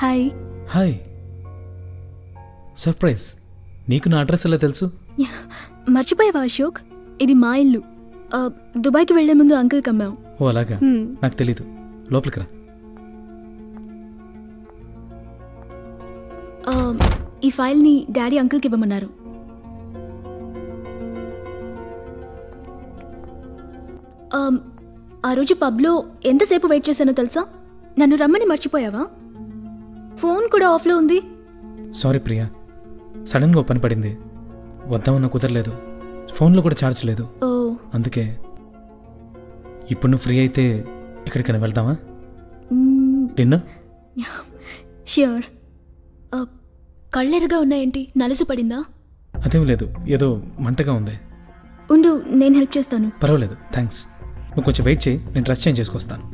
Hi. Hi. Surprise. నీకు నా address ఎలా తెలుసు? మర్చిపోయావా అశోక్? ఇది మా ఇల్లు. దుబాయ్కి వెళ్లే ముందు అంకుల్ కమ్మాం. ఓ అలాగా, నాకు తెలీదు. లోపలికి రా. ఈ ఫైల్ని డాడీ అంకుల్కి ఇవ్వమన్నారు. ఆ రోజు పబ్లో ఎంతసేపు వెయిట్ చేశానో తెలుసా? నన్ను రమ్మని మర్చిపోయావా? ఫోన్ కూడా ఆఫ్లో ఉంది. సారీ ప్రియా, సడన్గా ఓ పని పడింది. వద్దామన్నా కుదరలేదు. ఫోన్లో కూడా ఛార్జ్ లేదు. ఓ అందుకే. ఇప్పుడు నువ్వు ఫ్రీ అయితే ఎక్కడికైనా వెళ్దామా? డిన్నర్? ష్యూర్. కళ్ళెరుగా ఉన్నాయేంటి? నలుసు పడిందా? అదేం లేదు, ఏదో మంటగా ఉంది. ఉండు, నేను హెల్ప్ చేస్తాను. పర్వాలేదు, థ్యాంక్స్. నువ్వు కొంచెం వెయిట్ చేయి, నేను డ్రెస్ చేంజ్ చేసుకొస్తాను.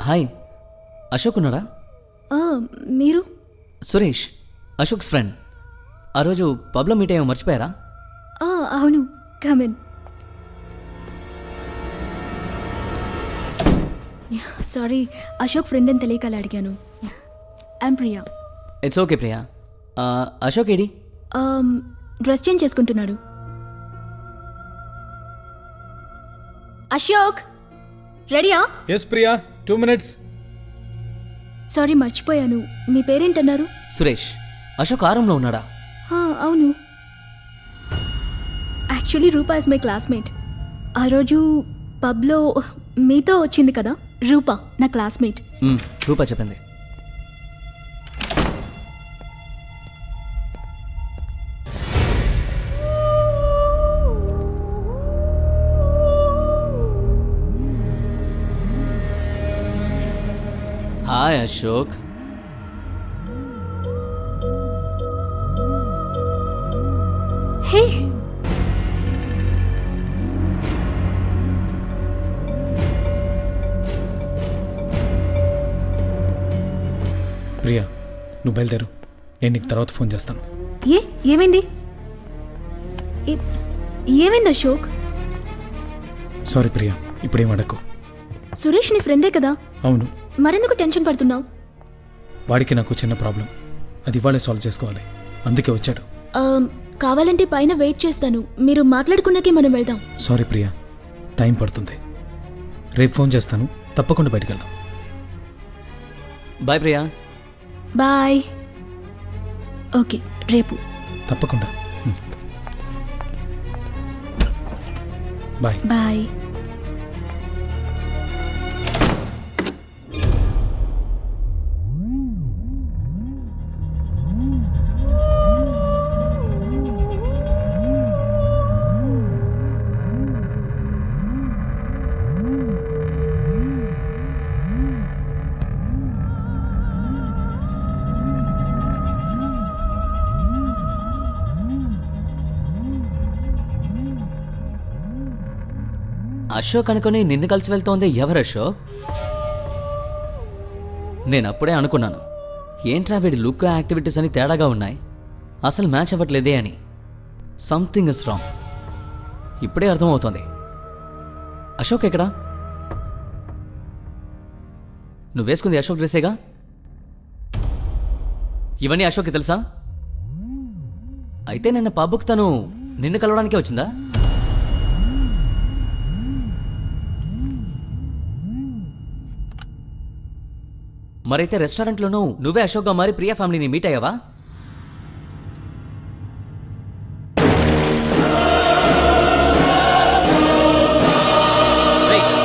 హాయ్, అశోక్ ఉన్నాడా? మీరు? సురేష్, అశోక్స్ ఫ్రెండ్. ఆ రోజు పబ్లో మీట్ అయ్యాము, మర్చిపోయారా? అవును, కమిన్. సారీ, అశోక్ ఫ్రెండ్ అని తెలియక అలా అడిగాను. I'm Priya. It's okay Priya. Ashok AD? Dress change చేసుకుంటున్నాడు. అశోక్ రెడీయా? Yes Priya, 2 minutes. సారీ, మర్చిపోయాను. మీ పేరేంటన్నారు? సురేష్. అశోక్ ఆరంలో ఉన్నాడా? అవును. Actually Rupa is my classmate. ఆ రోజు పబ్లో మీతో వచ్చింది కదా రూపా, నా క్లాస్మేట్. రూపా చెప్పింది. హాయ్ అశోక్. హే, ప్రియా, నువ్వు బయలుదేరు. నేను నీకు తర్వాత ఫోన్ చేస్తాను. ఏమైంది? ఏమైంది అశోక్? సారీ ప్రియా, ఇప్పుడేం అడక్కు. సురేష్ నీ ఫ్రెండే కదా? అవును. మరెందుకు టెన్షన్ పడుతున్నావు? వాడికి నాకు చిన్న ప్రాబ్లం, అది ఇవాళే సాల్వ్ చేసుకోవాలి, అందుకే వచ్చాడు. కావాలంటే పైన వెయిట్ చేస్తాను. మీరు మాట్లాడుకున్నాకే మనం వెళ్దాం. సారీ ప్రియా, టైం పడుతుంది. రేపు ఫోన్ చేస్తాను, తప్పకుండా బయటికి వెళ్దాం. బాయ్ ప్రియా. బాయ్. ఓకే, రేపు తప్పకుండా. బాయ్. బాయ్. అశోక్ అనుకుని నిన్ను కలిసి వెళ్తోంది ఎవరు అశోక్? నేను అప్పుడే అనుకున్నాను, ఏంట్రా వీడి లుక్ యాక్టివిటీస్ అని తేడాగా ఉన్నాయి, అసలు మ్యాచ్ అవ్వట్లేదే అని. Something is wrong. ఇప్పుడే అర్థమవుతోంది. అశోక్ ఎక్కడా? నువ్వు వేసుకుంది అశోక్ డ్రెస్సేగా? ఇవన్నీ అశోక్కి తెలుసా? అయితే నిన్న పబ్కి తను నిన్ను కలవడానికే వచ్చిందా? మరైతే రెస్టారెంట్లోనూ నువ్వే అశోక్గా మారి ప్రియా ఫ్యామిలీని మీట్ అయ్యావా?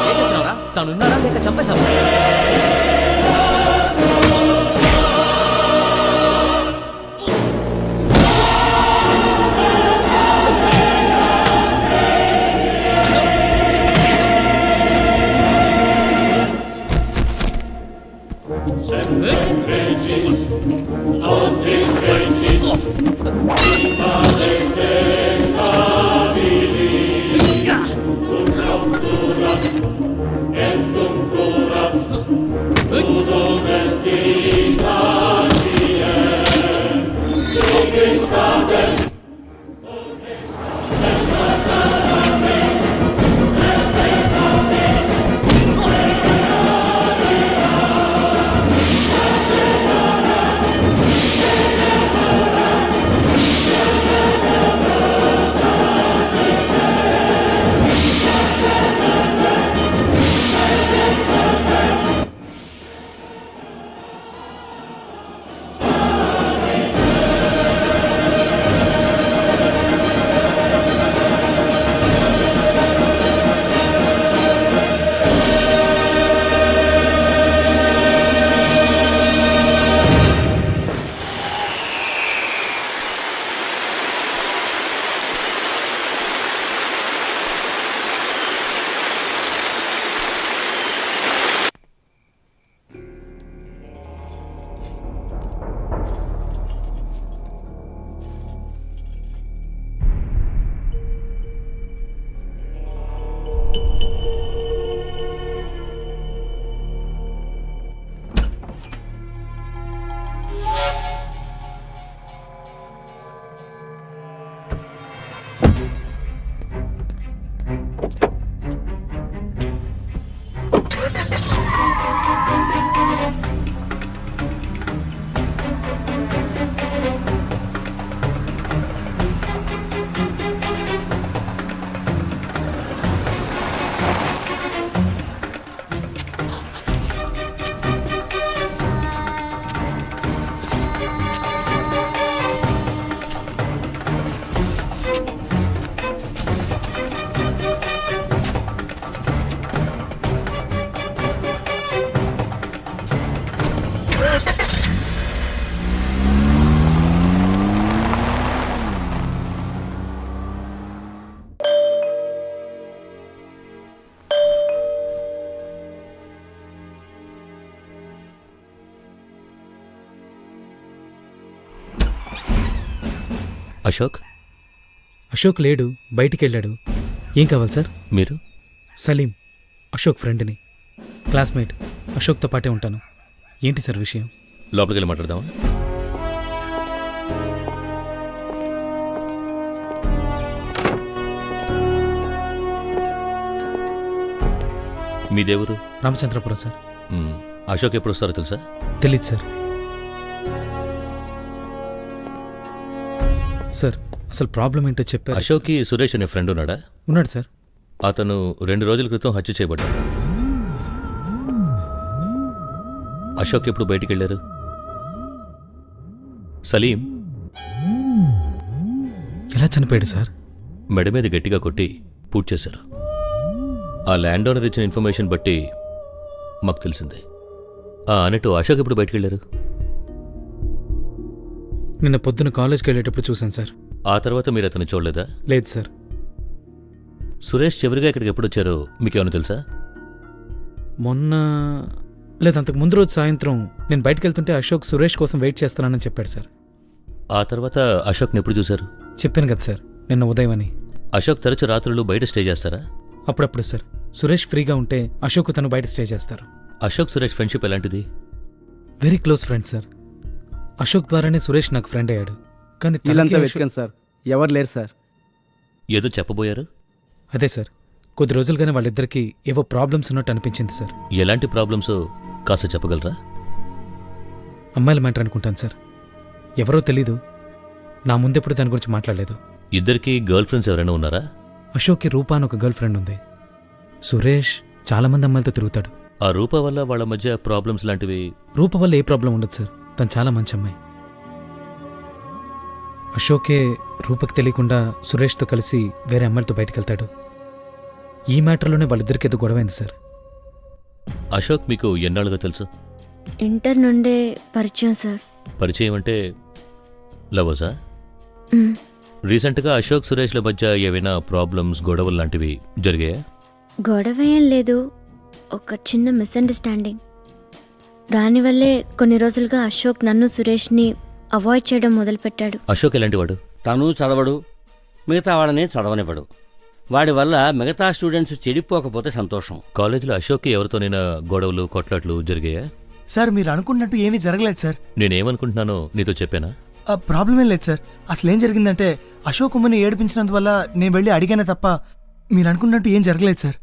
ఏం చేస్తున్నావురా? తనున్నాడా లేక చంపేశావా? అశోక్ అశోక్ లేడు, బయటికి వెళ్ళాడు. ఏం కావాలి సార్? మీరు? సలీం, అశోక్ ఫ్రెండ్ని, క్లాస్మేట్. అశోక్తో పాటే ఉంటాను. ఏంటి సార్ విషయం? లోపలికి వెళ్ళి మాట్లాడదామా? మీ దేవురు? రామచంద్రపురం సార్. అశోక్ ఎప్పుడు వస్తారో తెలుసా? తెలీదు సార్. సార్ అసలు ప్రాబ్లం ఏంటో చెప్పారు. అశోక్కి సురేష్ అనే ఫ్రెండ్ ఉన్నాడా? ఉన్నాడు సార్. అతను 2 రోజుల క్రితం హత్య చేయబడ్డాడు. అశోక్ ఎప్పుడు బయటికి వెళ్ళారు? సలీం ఎలా చనిపోయాడు సార్? మెడ మీద గట్టిగా కొట్టి పూర్తి చేశారు. ఆ ల్యాండ్ ఓనర్ ఇచ్చిన ఇన్ఫర్మేషన్ బట్టి మాకు తెలిసింది. అన్నట్టు అశోక్ ఎప్పుడు బయటికి వెళ్ళారు? నిన్న పొద్దున కాలేజ్కి వెళ్ళేటప్పుడు చూశాను సార్. ఆ తర్వాత మీరు అతను చూడలేదా? లేదు సార్. సురేష్ చివరిగా ఇక్కడికి ఎప్పుడు వచ్చారో మీకేమైనా తెలుసా? మొన్న లేదు, అంతకు ముందు రోజు సాయంత్రం నేను బయటకు వెళ్తుంటే అశోక్ సురేష్ కోసం వెయిట్ చేస్తున్నానని చెప్పాడు సార్. ఆ తర్వాత అశోక్ని ఎప్పుడు చూశారు? చెప్పాను కదా సార్, నిన్న ఉదయం అని. అశోక్ తరచు రాత్రులు బయట స్టే చేస్తారా? అప్పుడప్పుడు సార్. సురేష్ ఫ్రీగా ఉంటే అశోక్ తను బయట స్టే చేస్తారు. అశోక్ సురేష్ ఫ్రెండ్షిప్ ఎలాంటిది? Very close friend sir. Ashok ద్వారానే సురేష్ నాకు ఫ్రెండ్ అయ్యాడు. కానీ తనకి వీళ్ళంతా అశోక్- వెతికాను సార్, ఎవరు లేరు సార్. ఏదో చెప్పబోయారు? అదే సార్, కొద్ది రోజులుగానే వాళ్ళిద్దరికీ ఏవో ప్రాబ్లమ్స్ ఉన్నట్టు అనిపించింది సార్. ఎలాంటి ప్రాబ్లమ్స్ కాస్త చెప్పగలరా? అమ్మాయిల మ్యాటర్ అనుకుంటాను సార్. ఎవరో తెలీదు, నా ముందెప్పుడు దాని గురించి మాట్లాడలేదు. ఇద్దరికి గర్ల్ ఫ్రెండ్స్ ఎవరైనా ఉన్నారా? అశోక్కి రూపా అని ఒక గర్ల్ ఫ్రెండ్ ఉంది. సురేష్ చాలామంది అమ్మాయిలతో తిరుగుతాడు. ఆ రూప వల్ల వాళ్ళ మధ్య ప్రాబ్లమ్స్ లాంటివి? రూప వల్ల ఏ ప్రాబ్లం ఉండదు సార్, తను చాలా మంచి అమ్మాయి. అశోకే రూపకి తెలియకుండా సురేష్తో కలిసి వేరే అమ్మాయిలతో బయటకు వెళ్తాడు. ఈ మ్యాటర్లోనే వాళ్ళిద్దరికి ఏదో గొడవైంది సార్. అశోక్ మీకు ఎన్నాళ్ళుగా తెలుసు? ఇంటర్ నుండే పరిచయం సార్. పరిచయం అంటే లవర్సా? రీసెంట్గా అశోక్ సురేష్ల మధ్య ఏవైనా ప్రాబ్లమ్స్, గొడవలు లాంటివి జరిగాయా? గొడవ ఏం లేదు, ఒక చిన్న మిస్అండర్స్టాండింగ్. దానివల్లే కొన్ని రోజులుగా అశోక్ నన్ను సురేష్ని అవాయిడ్ చేయడం మొదలుపెట్టాడు. అశోక్ ఎలాంటి వాడు? తను చదవడు, మిగతా వాళ్ళని చదవనివ్వడు. వాడి వల్ల మిగతా స్టూడెంట్స్ చెడిపోకపోతే సంతోషం. కాలేజీలో అశోక్కి ఎవరితోనైనా గొడవలు, కొట్లాట్లు జరిగాయా? సార్ మీరు అనుకున్నట్టు ఏమీ జరగలేదు సార్. నేనేమనుకుంటున్నానో నీతో చెప్పానా? ఆ ప్రాబ్లం ఏం లేదు సార్. అసలు ఏం జరిగిందంటే అశోక్ ఉమ్మని ఏడిపించినందువల్ల నేను వెళ్ళి అడిగానే తప్ప మీరు అనుకున్నట్టు ఏం జరగలేదు సార్.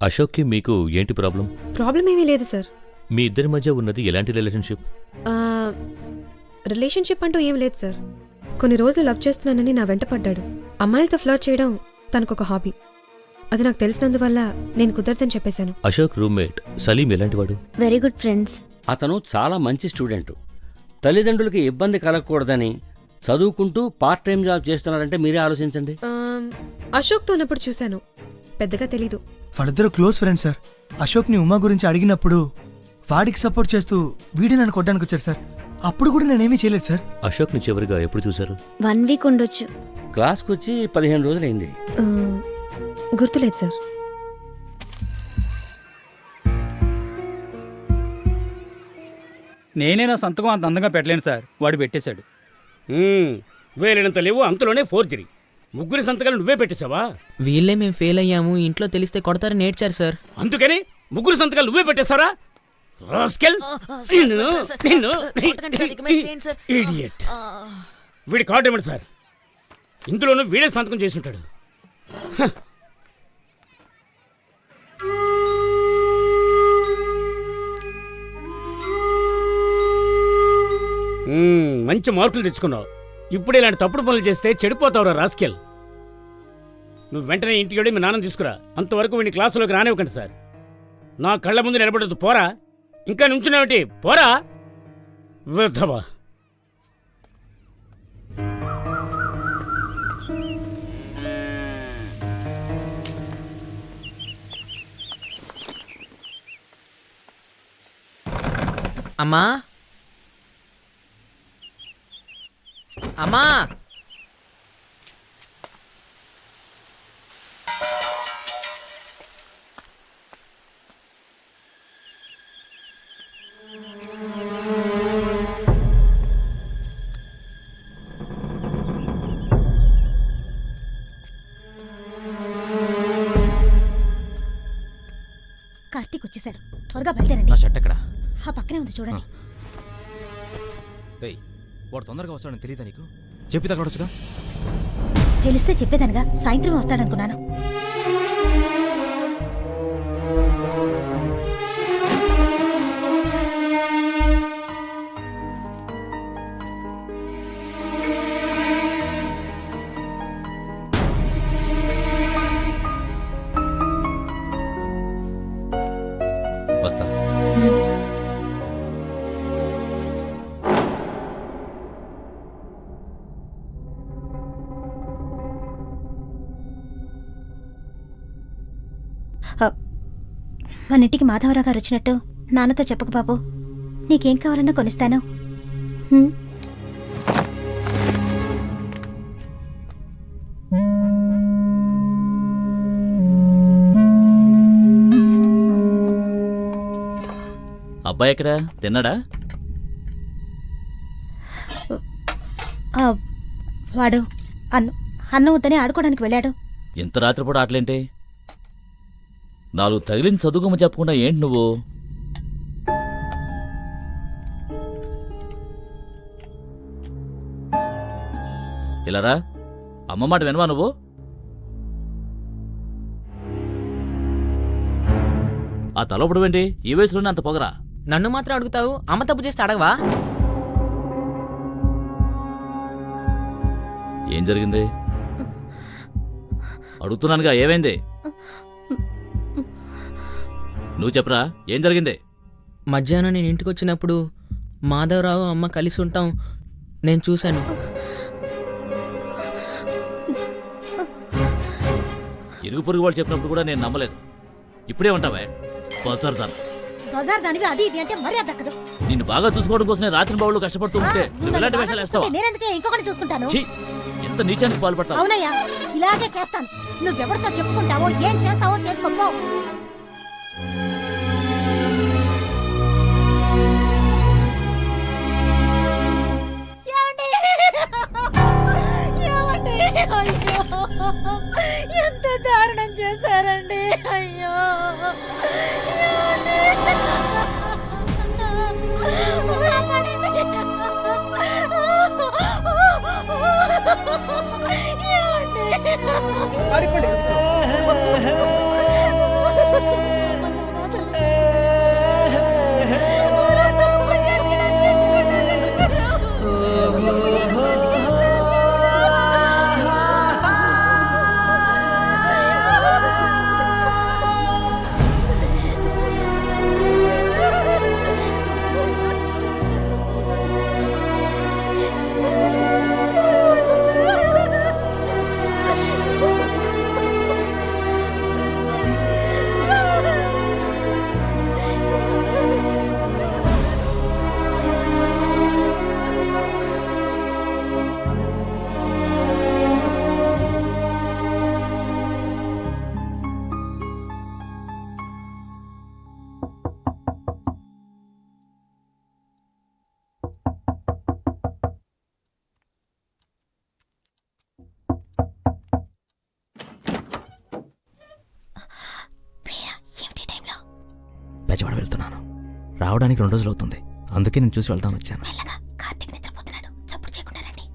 అశోక్కి మీకు ఏంటి ప్రాబ్లం? ప్రాబ్లం ఏమీ లేదు సార్. మీ ఇద్దరి మధ్య ఉన్నది ఎలాంటి రిలేషన్షిప్? రిలేషన్షిప్ అంటూ ఏం లేదు సార్. కొన్ని రోజులు లవ్ చేస్తున్నానని నా వెంట పడ్డాడు. అమ్మాయిలతో ఫ్లర్ట్ చేయడం తనకొక హాబీ. అది నాకు తెలిసినందువల్ల నేను కుదరదని చెప్పేశాను. అశోక్ రూమ్మేట్ సలీం ఎలాంటివాడు? Very good friends. అతను చాలా మంచి స్టూడెంట్. తల్లిదండ్రులకి ఇబ్బంది కలగకూడదని చదువుకుంటూ పార్ట్ టైం జాబ్ చేస్తున్నాడంటే మీరే ఆలోచించండి. అశోక్తో ఉన్నప్పుడు చూశాను, పెద్దగా తెలీదు. వాళ్ళిద్దరూ క్లోజ్ ఫ్రెండ్స్ సార్. అశోక్ని ఉమా గురించి అడిగినప్పుడు వాడికి సపోర్ట్ చేస్తూ వీడి నన్ను కొట్టడానికి వచ్చారు సార్. అప్పుడు కూడా నేనేమీ చేయలేదు సార్. అశోక్ని చివరిగా ఎప్పుడు చూశారు? 1 వీక్ ఉండొచ్చు. క్లాస్కి వచ్చి 15 రోజులైంది. గుర్తులేదు సార్. నేనే నా సంతకం అంత అందంగా పెట్టలేను సార్, వాడు పెట్టేశాడు. వేలినంత లేవు, అంతలోనే ఫోర్జరీ. ముగ్గురి సంతకాలు నువ్వే పెట్టేశావా? వీళ్ళే మేము ఫెయిల్ అయ్యాము, ఇంట్లో తెలిస్తే కొడతారని నేర్చారు సార్. అందుకని ముగ్గురు సంతకాలు నువ్వే పెట్టేస్తారా? రాస్కెల్! ఇడియట్! వీడి కార్డు ఇవ్వండి సార్. ఇందులోనూ వీడే సంతకం చేసి ఉంటాడు. మంచి మార్కులు తెచ్చుకున్నావు. ఇప్పుడు ఇలాంటి తప్పుడు పనులు చేస్తే చెడిపోతావురా రాస్కెల్. నువ్వు వెంటనే ఇంటికి వెళ్ళి మీ నాన్న తీసుకురా. అంతవరకు వీడిని క్లాసులోకి రానివ్వకండి సార్. నా కళ్ళ ముందు నిలబడద్దు. పోరా, ఇంకా నుంచున్నావేంటి? పోరా వృద్ధవా. అమ్మా, అమ్మా, కార్తీక్ వచ్చేసాడు. త్వరగా బయలుదేరండి. నా షర్ట్ ఎక్కడ? ఆ పక్కనే ఉంది చూడండి. రేయ్, వాడు తొందరగా వస్తాడని తెలియదా నీకు? చెప్పి తగ్గడొచ్చుగా. తెలిస్తే చెప్పేదానిగా, సాయంత్రం వస్తాడనుకున్నాను. వస్తా. మన ఇంటికి మాధవరావు గారు వచ్చినట్టు నాన్నతో చెప్పకు బాబు. నీకేం కావాలన్నా కొనిస్తాను. హ్మ్. అబ్బాయి ఎక్కడా? తిన్నాడా? వాడు అన్నం వద్దని ఆడుకోవడానికి వెళ్ళాడు. ఇంత రాత్రిపూట ఆటలేంటి? 4 తగిలిన చదువుకోమని చెప్పకుండా ఏంటి నువ్వు? ఇలారా, అమ్మ మాట వినవా నువ్వు? ఆ తలపడు ఏంటి? ఈ వయసులోనే అంత పొగరా? నన్ను మాత్రం అడుగుతావు, అమ్మ తప్పు చేస్తే అడగవా? ఏం జరిగింది? అడుగుతున్నానుగా, ఏమైంది? నువ్వు చెప్పరా, ఏం జరిగింది? మధ్యాహ్నం నేను ఇంటికి వచ్చినప్పుడు మాధవరావు అమ్మ కలిసి ఉంటాం నేను చూశాను. ఇరుగు పొరుగు వాళ్ళు చెప్పినప్పుడు కూడా నేను నమ్మలేదు. ఇప్పుడే ఉంటావే బజార్దాన్. బజార్ దానివి అది ఇది అంటే మర్యాద దక్కదు. నిన్ను బాగా చూసుకోవడం కోసం రాత్రి బావులు కష్టపడుతూ ఉంటే నువ్వు ఎలాంటి వేషాలు వేస్తావా? నేనెందుకే ఇంకొకటి చూసుకుంటాను? ఛీ, ఎంత నీచానికి పాల్పడతావు? అవునయ్యా, ఇలాగే చేస్తాను. నువ్వెవరితో చెప్పుకుంటావో ఏం చేస్తావో చేసుకోపో. అయ్యో, ఎంత దారుణం చేశారండి. అయ్యో, బెజవాడ వెళ్తున్నాను. రావడానికి 2 రోజులు అవుతుంది. అందుకే నేను చూసి వెళ్తాను వచ్చాను. కార్తీక్ నిద్రపోతున్నాడు. చప్పుడు చేయకుండా రండి.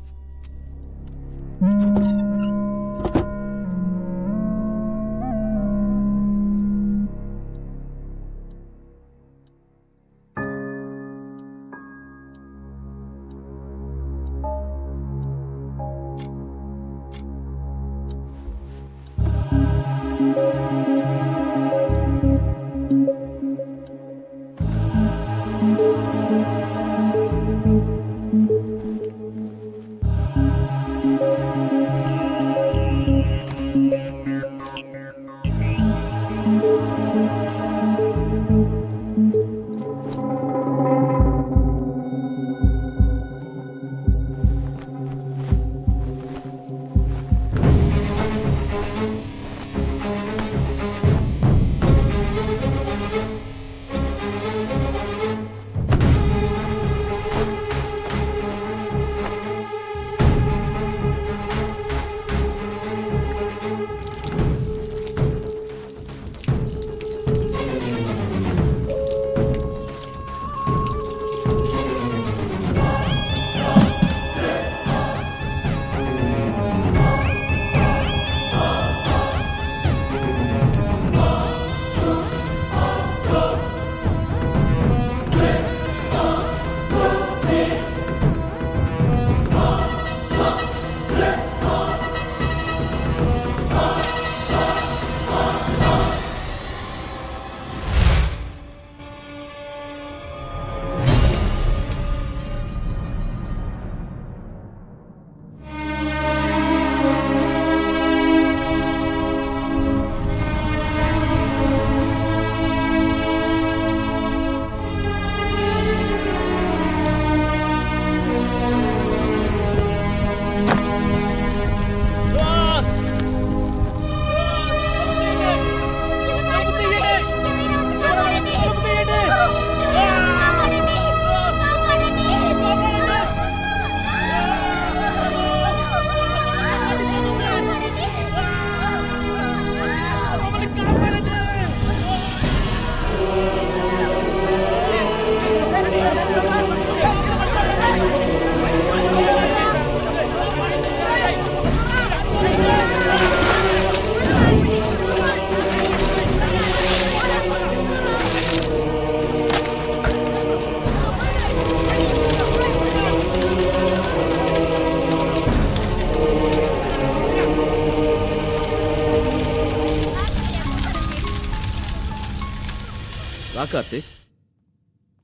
రా కార్తీక్,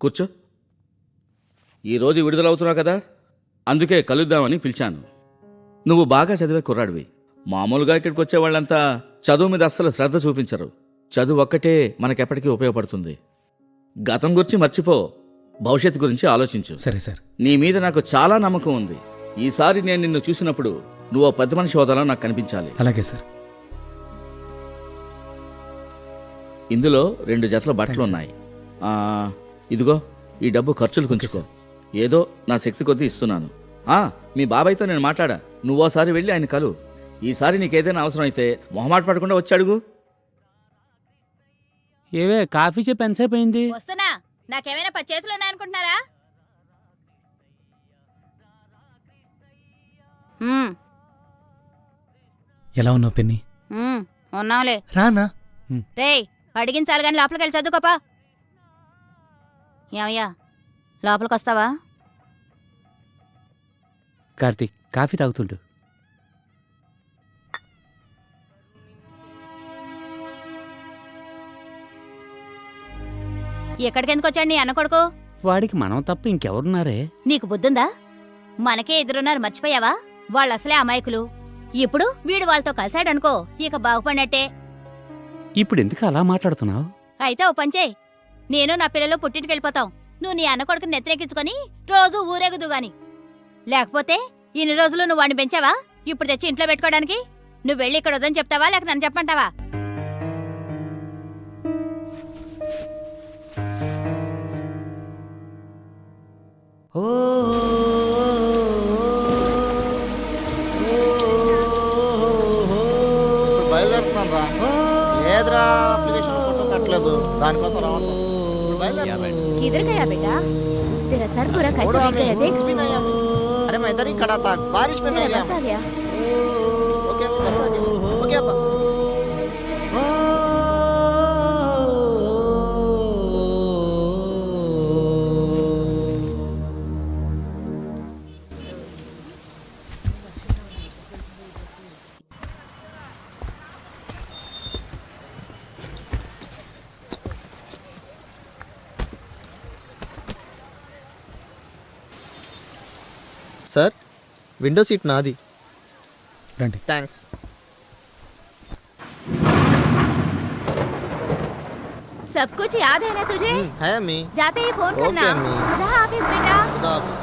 కూర్చో. ఈరోజు విడుదలవుతున్నావు కదా, అందుకే కలుద్దామని పిలిచాను. నువ్వు బాగా చదివే కుర్రాడివి. మామూలుగా ఇక్కడికి వచ్చే వాళ్ళంతా చదువు మీద అస్సలు శ్రద్ధ చూపించరు. చదువు ఒక్కటే మనకెప్పటికీ ఉపయోగపడుతుంది. గతం గురించి మర్చిపో, భవిష్యత్తు గురించి ఆలోచించు. సరే సార్. నీ మీద నాకు చాలా నమ్మకం ఉంది. ఈసారి నేను నిన్ను చూసినప్పుడు నువ్వు పెద్ద మనిషి హోదాలో నాకు కనిపించాలి. అలాగే సార్. ఇందులో 2 జతల బట్టలు ఉన్నాయి. ఇదిగో ఈ డబ్బు ఖర్చులు ఉంచుకో. ఏదో నా శక్తి కొద్దీ ఇస్తున్నాను. మీ బాబాయ్తో నేను మాట్లాడా. నువ్వోసారి వెళ్ళి ఆయన కలు. ఈసారి నీకేదైనా అవసరం అయితే మొహమాట పడకుండా వచ్చి అడుగు. ఏవే కాఫీ చెప్పి ఎంతసేపు అయింది? వస్తున్నా. నాకేమైనా చేతులు ఉన్నాయనుకుంటున్నారా? ఎలా ఉన్నావు పెన్ని? ఉన్నావులే. రానా? రేయ్, అడిగించాలి కానీ లోపలికి వెళ్ళి చదువుకోపా. ఏమయ్యా, లోపలికి వస్తావా? కార్తీక్ కాఫీ తాగుతుండు. ఎక్కడికి ఎందుకు వచ్చాడు నీ అన్న కొడుకు? వాడికి మనం తప్ప ఇంకెవరున్నారే? నీకు బుద్ధుందా? మనకే ఎదురున్నారు, మర్చిపోయావా? వాళ్ళు అసలే అమాయకులు. ఇప్పుడు వీడు వాళ్ళతో కలిశాడనుకో, ఇక బాగుపడినట్టే. ఇప్పుడు ఎందుకు అలా మాట్లాడుతున్నావు? అయితే ఓ పంచేయ్, నేను నా పిల్లలు పుట్టింటికి వెళ్ళిపోతాం. నువ్వు నీ అన్న కొడుకుని నెత్తిరెక్కించుకొని రోజు ఊరేగుదు గాని. లేకపోతే ఇన్ని రోజులు నువ్వు వాడిని పెంచావా? ఇప్పుడు తెచ్చి ఇంట్లో పెట్టుకోవడానికి? నువ్వు వెళ్ళి ఇక్కడ వద్దని చెప్తావా, లేక నన్ను చెప్పంటావా? బయలుదేరుతున్నాను రా. ఏదిరా అప్లికేషన్ ఫోటో కట్టలేదు, దానికోసం రావాలి. किधर गया बेटा? तेरा सर पूरा कैसा भीग गया देख। अरे मैं इधर ही खड़ा था, बारिश में नहीं बस आ गया। ओके बस आ गया। ओके अब्बा। सर विंडो सीट नादी. రండి. थैंक्स. सब कुछ याद है ना तुझे? है अम्मी. जाते ही फोन करना. ओके अम्मी. खुदा हाफिज बेटा. खुदा हाफिज.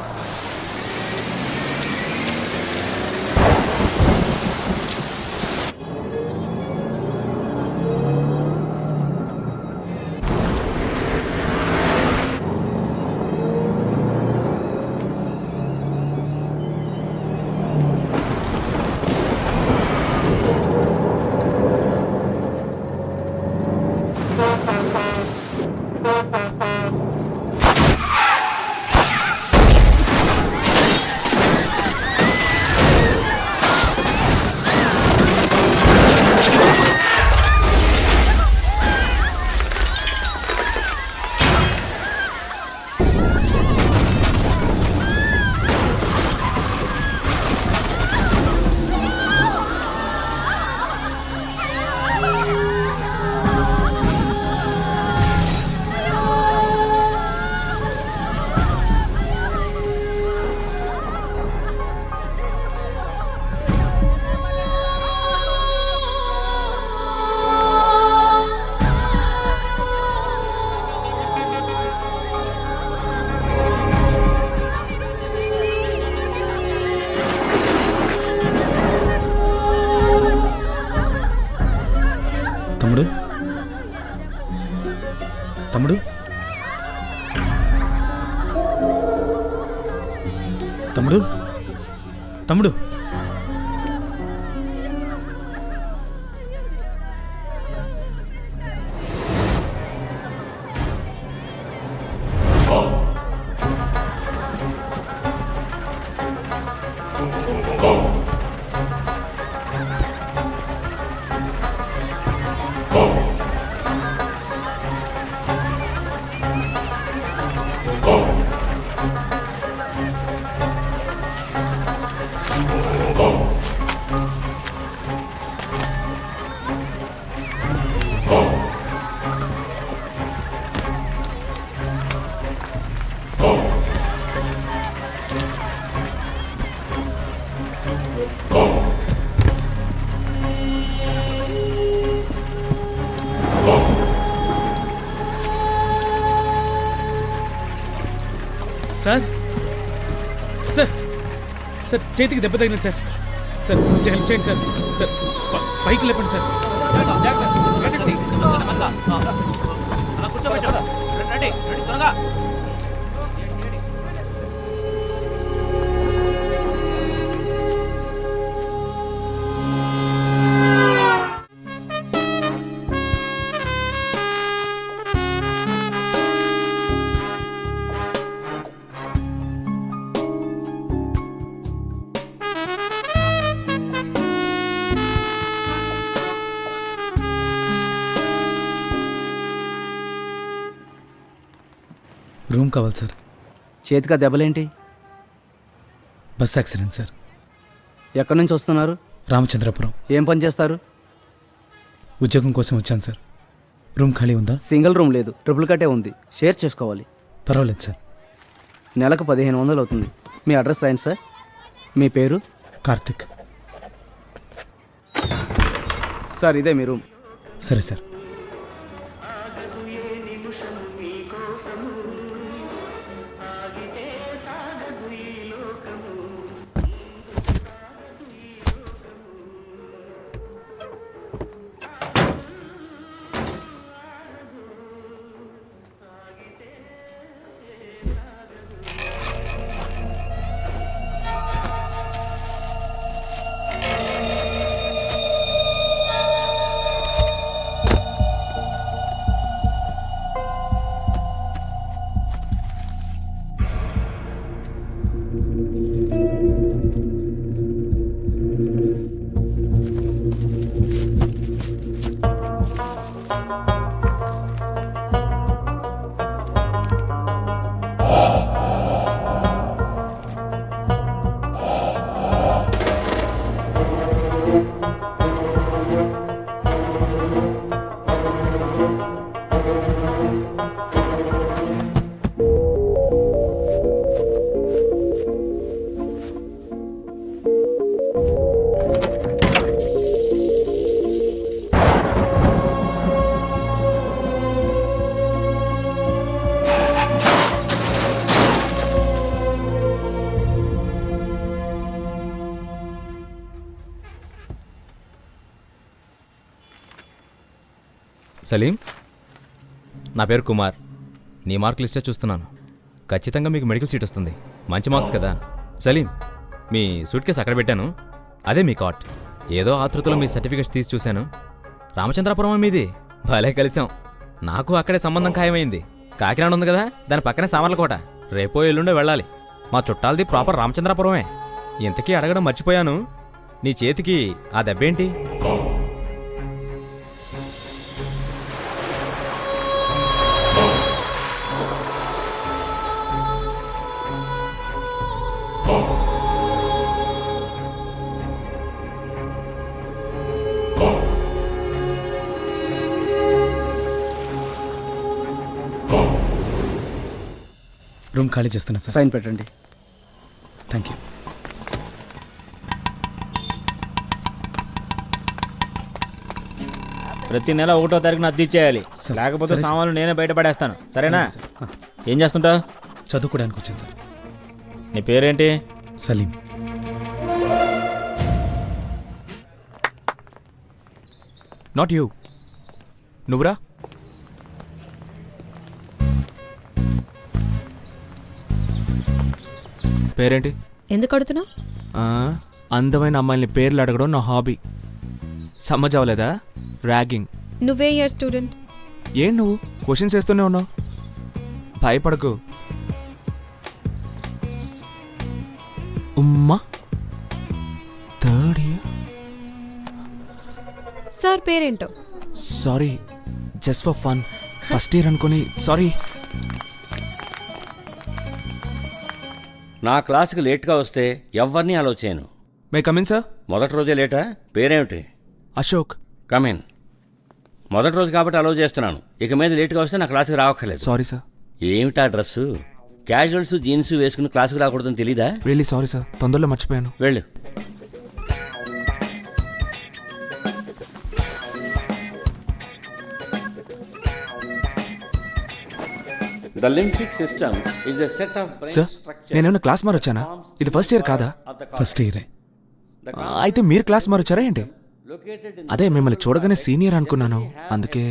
తమ్ముడు, తమ్ముడు, తమ్ముడు, తమ్ముడు. సార్ సార్ సార్ చేతికి దెబ్బ తగిలింది సార్. సార్ కొంచెం హెల్ప్ చేయండి సార్. సార్ పైకి లేపండి సార్. రూమ్ కావాలి సార్. చేతిగా దెబ్బలేంటి? Bus accident sir. ఎక్కడి నుంచి వస్తున్నారు? రామచంద్రపురం. ఏం పని చేస్తారు? ఉద్యోగం కోసం వచ్చాను సార్. రూమ్ ఖాళీ ఉందా? సింగిల్ రూమ్ లేదు, ట్రిపుల్ కట్టే ఉంది. షేర్ చేసుకోవాలి. పర్వాలేదు సార్. నెలకు 1500 అవుతుంది. మీ అడ్రస్ రాయండి సార్. మీ పేరు? కార్తిక్. సార్ ఇదే మీ రూమ్. సరే సార్. సలీం, నా పేరు కుమార్. నీ మార్క్ లిస్టే చూస్తున్నాను. ఖచ్చితంగా మీకు మెడికల్ సీట్ వస్తుంది. మంచి మార్క్స్ కదా. సలీం, మీ సూట్ కేసు అక్కడ పెట్టాను. అదే మీ కాట్. ఏదో ఆతృతలో మీ సర్టిఫికేట్స్ తీసి చూశాను. రామచంద్రపురం మీది. భలే కలిసాం. నాకు అక్కడే సంబంధం ఖాయమైంది. కాకినాడ ఉంది కదా, దాని పక్కనే సామర్లకోట. రేపో ఎల్లుండో వెళ్ళాలి. మా చుట్టాలది ప్రాపర్ రామచంద్రపురమే. ఇంతకీ అడగడం మర్చిపోయాను, నీ చేతికి ఆ దెబ్బేంటి? రూమ్ ఖాళీ చేస్తున్నా సార్. సైన్ పెట్టండి. Thank you. ప్రతి నెల 1వ తారీఖున అద్దె ఇచ్చేయాలి. లేకపోతే సామాన్లు నేనే బయటపడేస్తాను. సరేనా? ఏం చేస్తుంటావు? చదువుకోవడానికి వచ్చాను సార్. నీ పేరేంటి? సలీం. Not you. నువ్వురా. పేరేంటి? ఎందుకు అడుగుతున్నావు? అందమైన అమ్మాయిని పేర్లు అడగడం నా హాబీ. సమ్మజవలేదా? ర్యాగింగ్. నువ్వే ఇయర్ స్టూడెంట్? ఏం నువ్వు క్వశ్చన్స్ వేస్తూనే ఉన్నావు? భయపడకు. ఉమ్మా, థర్డ్ ఇయర్. సార్ పేరేంటో? Sorry, just for fun. First year అనుకుని సారీ. నా క్లాస్కి లేట్గా వస్తే ఎవరిని అలో చేయను. May come in sir? మొదటి రోజే లేటా? పేరేమిటి? అశోక్. కమిన్. మొదటి రోజు కాబట్టి అలో చేస్తున్నాను. ఇక మీద లేట్గా వస్తే నా క్లాస్కి రావక్కర్లేదు. Sorry sir. ఏమిటా డ్రెస్సు? క్యాజువల్స్ జీన్స్ వేసుకుని క్లాస్కి రాకూడదని తెలీదా? రియల్లీ సారీ సార్, తొందరలో మర్చిపోయాను. వెళ్ళు. The limbic system is a set of brain sir structures. నేనేమన్నా క్లాస్ మారొచ్చానా? ఇది ఫస్ట్ ఇయర్ కాదా? ఫస్ట్ ఇయరే. అయితే మీరు క్లాస్ మారొచ్చారా ఏంటి? అదే మిమ్మల్ని చూడగానే సీనియర్ అనుకున్నాను, అందుకే.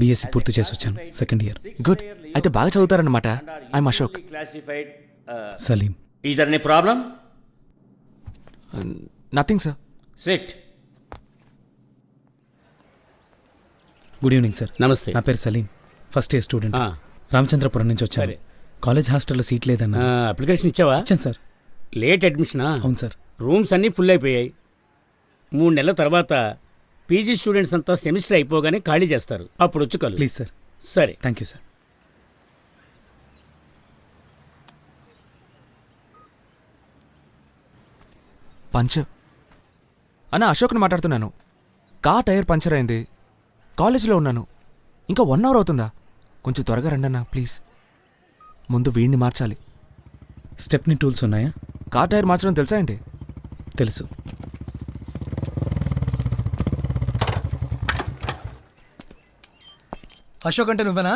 బీఎస్సీ పూర్తి చేసి వచ్చాను, సెకండ్ ఇయర్. గుడ్, అయితే బాగా చదువుతారన్నమాట. I'm Ashok. Classified. Salim. Is there any problem? Nothing sir. Sit. Good evening sir. Namaste. నా పేరు సలీం, ఫస్ట్ ఇయర్ స్టూడెంట్. ఆ. రామచంద్రపురం నుంచి వచ్చాను. సరే. కాలేజ్ హాస్టల్లో సీట్ లేదన్నా. అప్లికేషన్ ఇచ్చావా? ఇచ్చాను సార్. లేట్ అడ్మిషనా? అవును సార్. రూమ్స్ అన్నీ ఫుల్ అయిపోయాయి. 3 నెలల తర్వాత పీజీ స్టూడెంట్స్ అంతా సెమిస్టర్ అయిపోగానే ఖాళీ చేస్తారు, అప్పుడు వచ్చి కలు. Please sir. సరే. Thank you sir. పంచర్ అన్న, అశోక్ని మాట్లాడుతున్నాను. కార్ టైర్ పంచర్ అయింది, కాలేజీలో ఉన్నాను. ఇంకా 1 అవర్ అవుతుందా? కొంచెం త్వరగా రండి అన్న ప్లీజ్. ముందు వీడిని మార్చాలి. స్టెప్ని టూల్స్ ఉన్నాయా? కార్ టైర్ మార్చడం తెలుసా ఏంటి? తెలుసు. అశోక్ అంటే నువ్వేనా?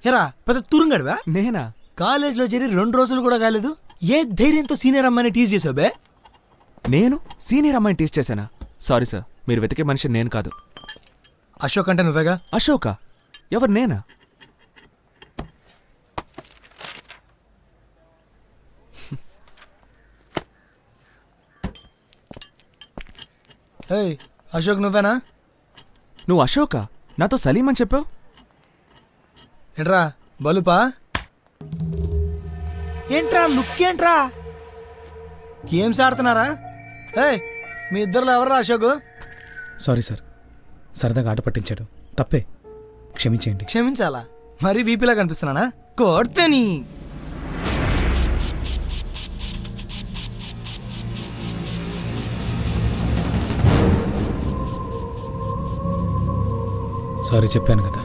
ఎరా పెద్ద తురుంగడివా? నేనా? కాలేజ్లో చేరి 2 రోజులు కూడా కాలేదు, ఏ ధైర్యంతో సీనియర్ అమ్మాయిని టీజ్ చేసావు బే? నేను సీనియర్ అమ్మాయిని టీచ్ చేశానా? సారీ సార్, మీరు వెతికే మనిషి నేను కాదు. అశోక్ అంటే నువ్వేగా? అశోకా? ఎవరు, నేనా? ఏయ్ అశోక్ నువ్వేనా? నువ్వు అశోకా? నాతో సలీం అని చెప్పావు. ఏంట్రా బలుపా? ఏంట్రా లుక్ ఏంట్రా? గేమ్స్ ఆడుతున్నారా? ఏయ్ మీ ఇద్దరులో ఎవరు అశోక్? సారీ సార్, సరదాగా ఆట పట్టించాడు, తప్పే, క్షమించేయండి. క్షమించాలా? మరీ వీపీలా కనిపిస్తున్నానా? కొడితేని. సారీ చెప్పాను కదా,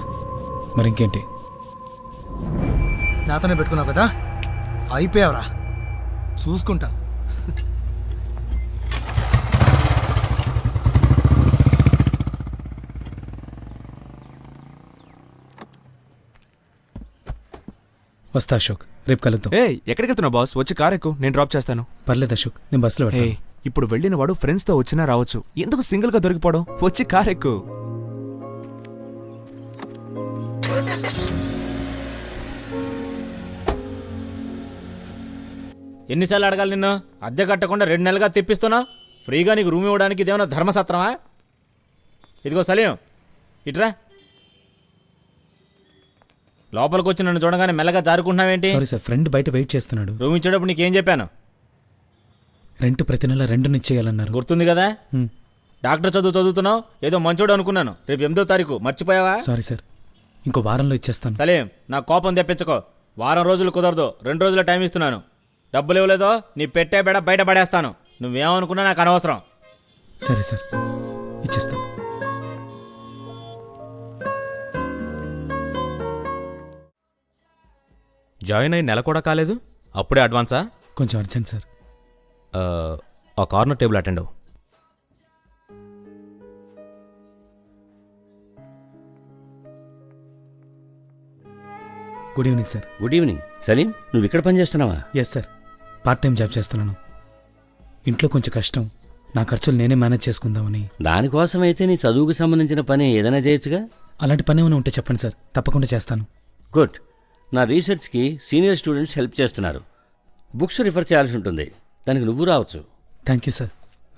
మరి ఇంకేంటి? నాతోనే పెట్టుకున్నావు కదా, అయిపోయావురా, చూసుకుంటా. వస్తా అశోక్, రేపు కలుద్దాం. ఎక్కడికి వెళ్తున్నావు బాస్? వచ్చి కార్ ఎక్కు, నేను డ్రాప్ చేస్తాను. పర్లేదు అశోక్, నేను బస్సులో వెళ్తాను. ఇప్పుడు వెళ్ళిన వాడు ఫ్రెండ్స్తో వచ్చినా రావచ్చు, ఎందుకు సింగిల్గా దొరికిపోవడం? వచ్చి కార్ ఎక్కు. ఎన్నిసార్లు అడగాలి నిన్ను? అద్దె కట్టకుండా 2 నెలలుగా తెప్పిస్తున్నావు. ఫ్రీగా నీకు రూమ్ ఇవ్వడానికి ఇదేమన్నా ధర్మసత్రమా? ఇదిగో సలీం, ఇట్రా. లోపలికి వచ్చి నన్ను చూడగానే మెల్లగా జారుకుంటున్నావేంటి? సారీ సార్, ఫ్రెండ్ బయట వెయిట్ చేస్తున్నాడు. రూమ్ ఇచ్చేటప్పుడు నీకేం చెప్పాను? రెంట్ ప్రతి నెల 2 ఇచ్చేయాలన్నారు. గుర్తుంది కదా? డాక్టర్ చదువుతున్నావు, ఏదో మంచోడు అనుకున్నాను. రేపు 8వ తారీఖు మర్చిపోయావా? సారీ సార్, ఇంకో వారంలో ఇచ్చేస్తాను. సలీం, నా కోపం తెప్పించుకో. వారం రోజులు కుదరదు, 2 రోజుల టైం ఇస్తున్నాను. డబ్బులు ఇవ్వలేదో నీ పెట్టే బెడ బయట పడేస్తాను. నువ్వేమనుకున్నా నాకు అనవసరం. సరే సార్, ఇచ్చేస్తాను. జాయిన్ అయ్యి నెల కూడా కాలేదు, అప్పుడే అడ్వాన్సా? కొంచెం అర్జెంట్ సార్. ఆ కార్నర్ టేబుల్ అటెండ్ అవ్వు. Good evening sir. Good evening. Salim, నువ్వు ఇక్కడ పని చేస్తున్నావా? Yes sir, part time job చేస్తున్నాను. ఇంట్లో కొంచెం కష్టం, నా ఖర్చులు నేనే మేనేజ్ చేసుకుందామని. దానికోసమైతే నీ చదువుకు సంబంధించిన పని ఏదైనా చేయొచ్చుగా. అలాంటి పని ఏమైనా ఉంటే చెప్పండి సార్, తప్పకుండా చేస్తాను. గుడ్. నా రీసెర్చ్కి సీనియర్ స్టూడెంట్స్ హెల్ప్ చేస్తున్నారు. బుక్స్ రిఫర్ చేయాల్సి ఉంటుంది, దానికి నువ్వు రావచ్చు. Thank you sir.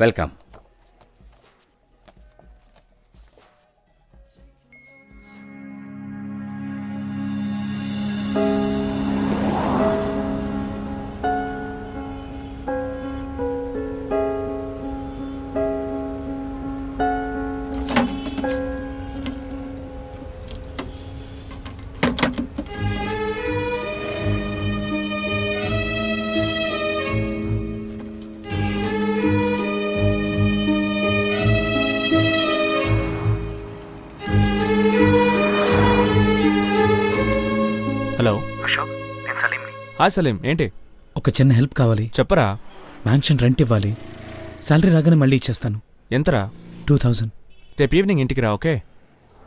Welcome. Hello Ashok, నేను సలీంని. హాయ్ సలీం, ఏంటి? ఒక చిన్న హెల్ప్ కావాలి. చెప్పరా. మ్యాన్షన్ రెంట్ ఇవ్వాలి, శాలరీ రాగానే మళ్ళీ ఇచ్చేస్తాను. ఎంతరా? 2000. రేపు ఈవినింగ్ ఇంటికి రా, ఓకే?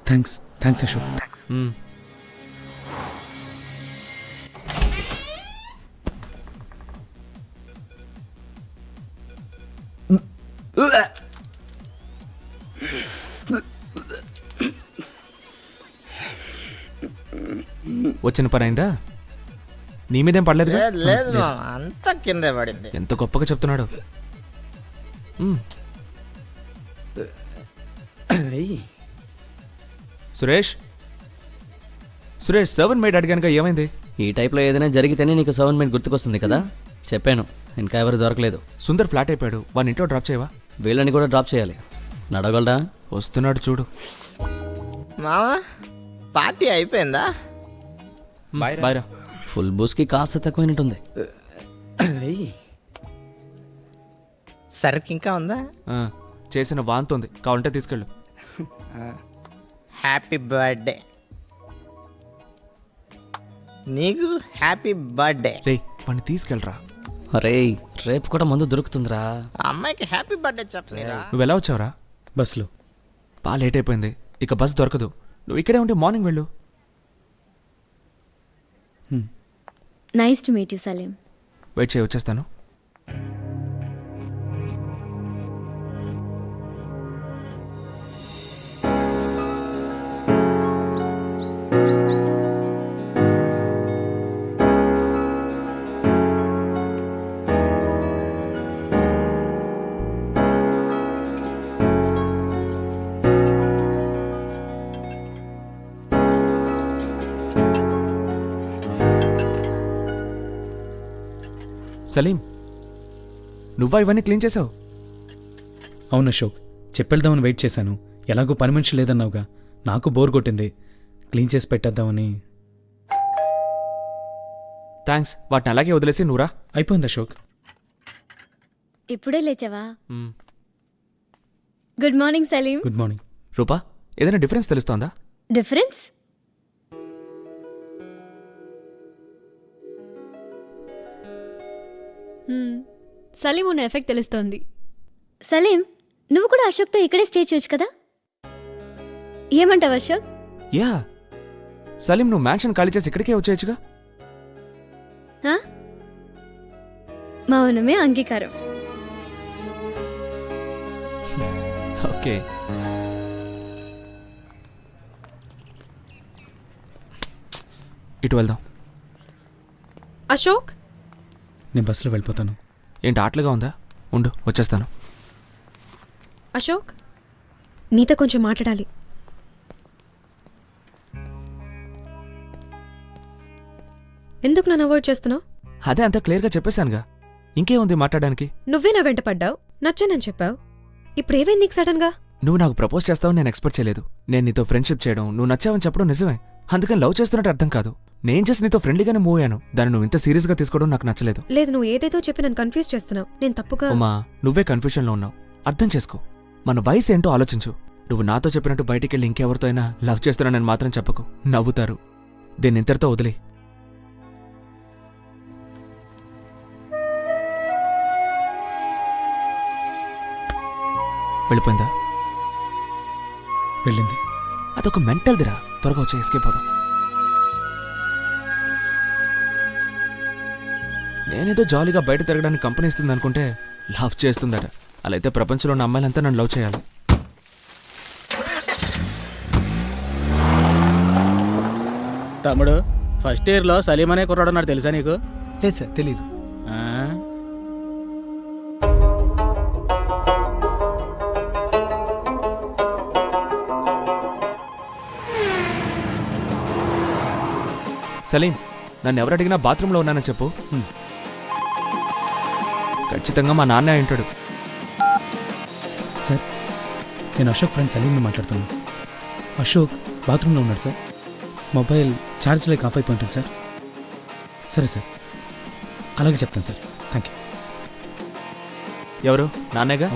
థ్యాంక్స్ అశోక్. వచ్చిన పని అయిందా? నీ మీదేం పడలేదు లేదు మామ, అంతా కిందే పడింది. ఎంత గొప్పగా చెప్తున్నాడు. సురేష్ సురేష్ సర్వెంట్ మేడ్ అడిగానుగా, ఏమైంది? ఈ టైప్లో ఏదైనా జరిగితేనే నీకు సర్వెంట్ గుర్తుకొస్తుంది కదా. చెప్పాను, ఇంకా ఎవరు దొరకలేదు. సుందర్ ఫ్లాట్ అయిపోయాడు, వాడిని ఇంట్లో డ్రాప్ చేయవా? వీళ్ళని కూడా డ్రాప్ చేయాలి. నడవగలడా? వస్తున్నాడు చూడు. మామా పార్టీ అయిపోయిందా? బాయ్రా. ఫుల్ బూస్కి కాస్త తక్కువైనట్టుంది. సరుకు ఇంకా ఉందా? చేసిన వాంతుంది, కావాలంటే తీసుకెళ్ళు. హ్యాపీ బర్త్డే నీకు, హ్యాపీ బర్త్డే. రే వాడిని తీసుకెళ్ళరా. అరే రేపు కూడా మందు దొరుకుతుందిరా. అమ్మాయికి హ్యాపీ బర్త్డే చెప్పలేరా? నువ్వు ఎలా వచ్చావురా? బస్సులో. బాగా లేట్ అయిపోయింది, ఇక బస్ దొరకదు. నువ్వు ఇక్కడే ఉంటే మార్నింగ్ వెళ్ళు. Nice to meet you Salim. Wait చేయి, వచ్చేస్తాను. సలీం, నువ్వా ఇవన్నీ క్లీన్ చేసావు? అవును అశోక్, చెప్పేద్దామని వెయిట్ చేశాను. ఎలాగో పని మనిషి లేదన్నావుగా, నాకు బోర్ కొట్టింది, క్లీన్ చేసి పెట్టేద్దామని. థ్యాంక్స్. వాటిని అలాగే వదిలేసి నువ్వురా. అయిపోయింది అశోక్. ఇప్పుడే లేచావా? Good morning Salim. Good morning. Rupa, ఏదైనా డిఫరెన్స్ తెలుస్తోందా? డిఫరెన్స్? సలీం ఉన్న ఎఫెక్ట్ తెలుస్తోంది. సలీం, నువ్వు కూడా అశోక్తో ఇక్కడే స్టే చేయొచ్చు కదా? ఏమంటావు అశోక్? యా, సలీం నువ్వు మ్యాన్షన్ ఖాళీ చేసి ఇక్కడికే వచ్చేయచ్చుగా. మౌనమే అంగీకారం. ఓకే. ఇటు వెళ్దాం. అశోక్, నేను బస్సులో వెళ్ళిపోతాను. ఏంటి ఆటలుగా ఉందా? ఉండు, వచ్చేస్తాను. అశోక్, నీతో కొంచెం మాట్లాడాలి. ఎందుకు నన్ను అవాయిడ్ చేస్తున్నావు? అదే అంతా క్లియర్గా చెప్పేశానుగా, ఇంకేముంది మాట్లాడడానికి? నువ్వే నా వెంట పడ్డావు, నచ్చానని చెప్పావు. ఇప్పుడు ఏమైంది నీకు సడన్ గా? నువ్వు నాకు ప్రపోజ్ చేస్తావని నేను ఎక్స్పెక్ట్ చేయలేదు. నేను నీతో ఫ్రెండ్షిప్ చేయడం, నువ్వు నచ్చావని చెప్పడం నిజమే. అందుకని లవ్ చేస్తున్నట్టు అర్థం కాదు. నేను జస్ట్ నీతో ఫ్రెండ్లీగానే మూవ్ అయ్యాను. దాన్ని నువ్వు ఇంత సీరియస్గా తీసుకోవడం నాకు నచ్చలేదు. లేదు, నువ్వు ఏదేదో చెప్పి నన్ను కన్ఫ్యూజ్ చేస్తున్నావు. నేను తప్పుగా. ఉమా, నువ్వే కన్ఫ్యూషన్లో ఉన్నావు. అర్థం చేసుకో, మన వయసు ఏంటో ఆలోచించు. నువ్వు నాతో చెప్పినట్టు బయటికి వెళ్ళి ఇంకెవరితో అయినా లవ్ చేస్తున్నానని మాత్రం చెప్పకు, నవ్వుతారు. దీన్ని ఇంతటితో వదిలే. వెళ్ళిపోయిందా? వెళ్ళింది. అదొక మెంటల్ దిరా. త్వరగా వచ్చి ఎస్కేప్ అవుదాం. నేనేదో జాలీగా బయట తిరగడానికి కంపెనీ ఇస్తుంది అనుకుంటే లవ్ చేస్తుందట. అలా అయితే ప్రపంచంలో ఉన్న అమ్మాయిలంతా నన్ను లవ్ చేయాలి. తమ్ముడు, ఫస్ట్ ఇయర్లో సలీం అనే కుర్రాడు నాకు తెలుసా నీకు? లేదు సార్, తెలీదు. సలీం, నన్ను ఎవరు అడిగినా బాత్రూంలో ఉన్నానని చెప్పు. ఖచ్చితంగా మా నాన్నే అంటాడు. సార్, నేను అశోక్ ఫ్రెండ్ సలీంని మాట్లాడుతున్నాను. అశోక్ బాత్రూంలో ఉన్నాడు సార్. మొబైల్ ఛార్జ్ లేక ఆఫ్ అయిపోయి ఉంటుంది సార్. సరే సార్, అలాగే చెప్తాను సార్. Thank you. ఎవరు? నాన్నేగా.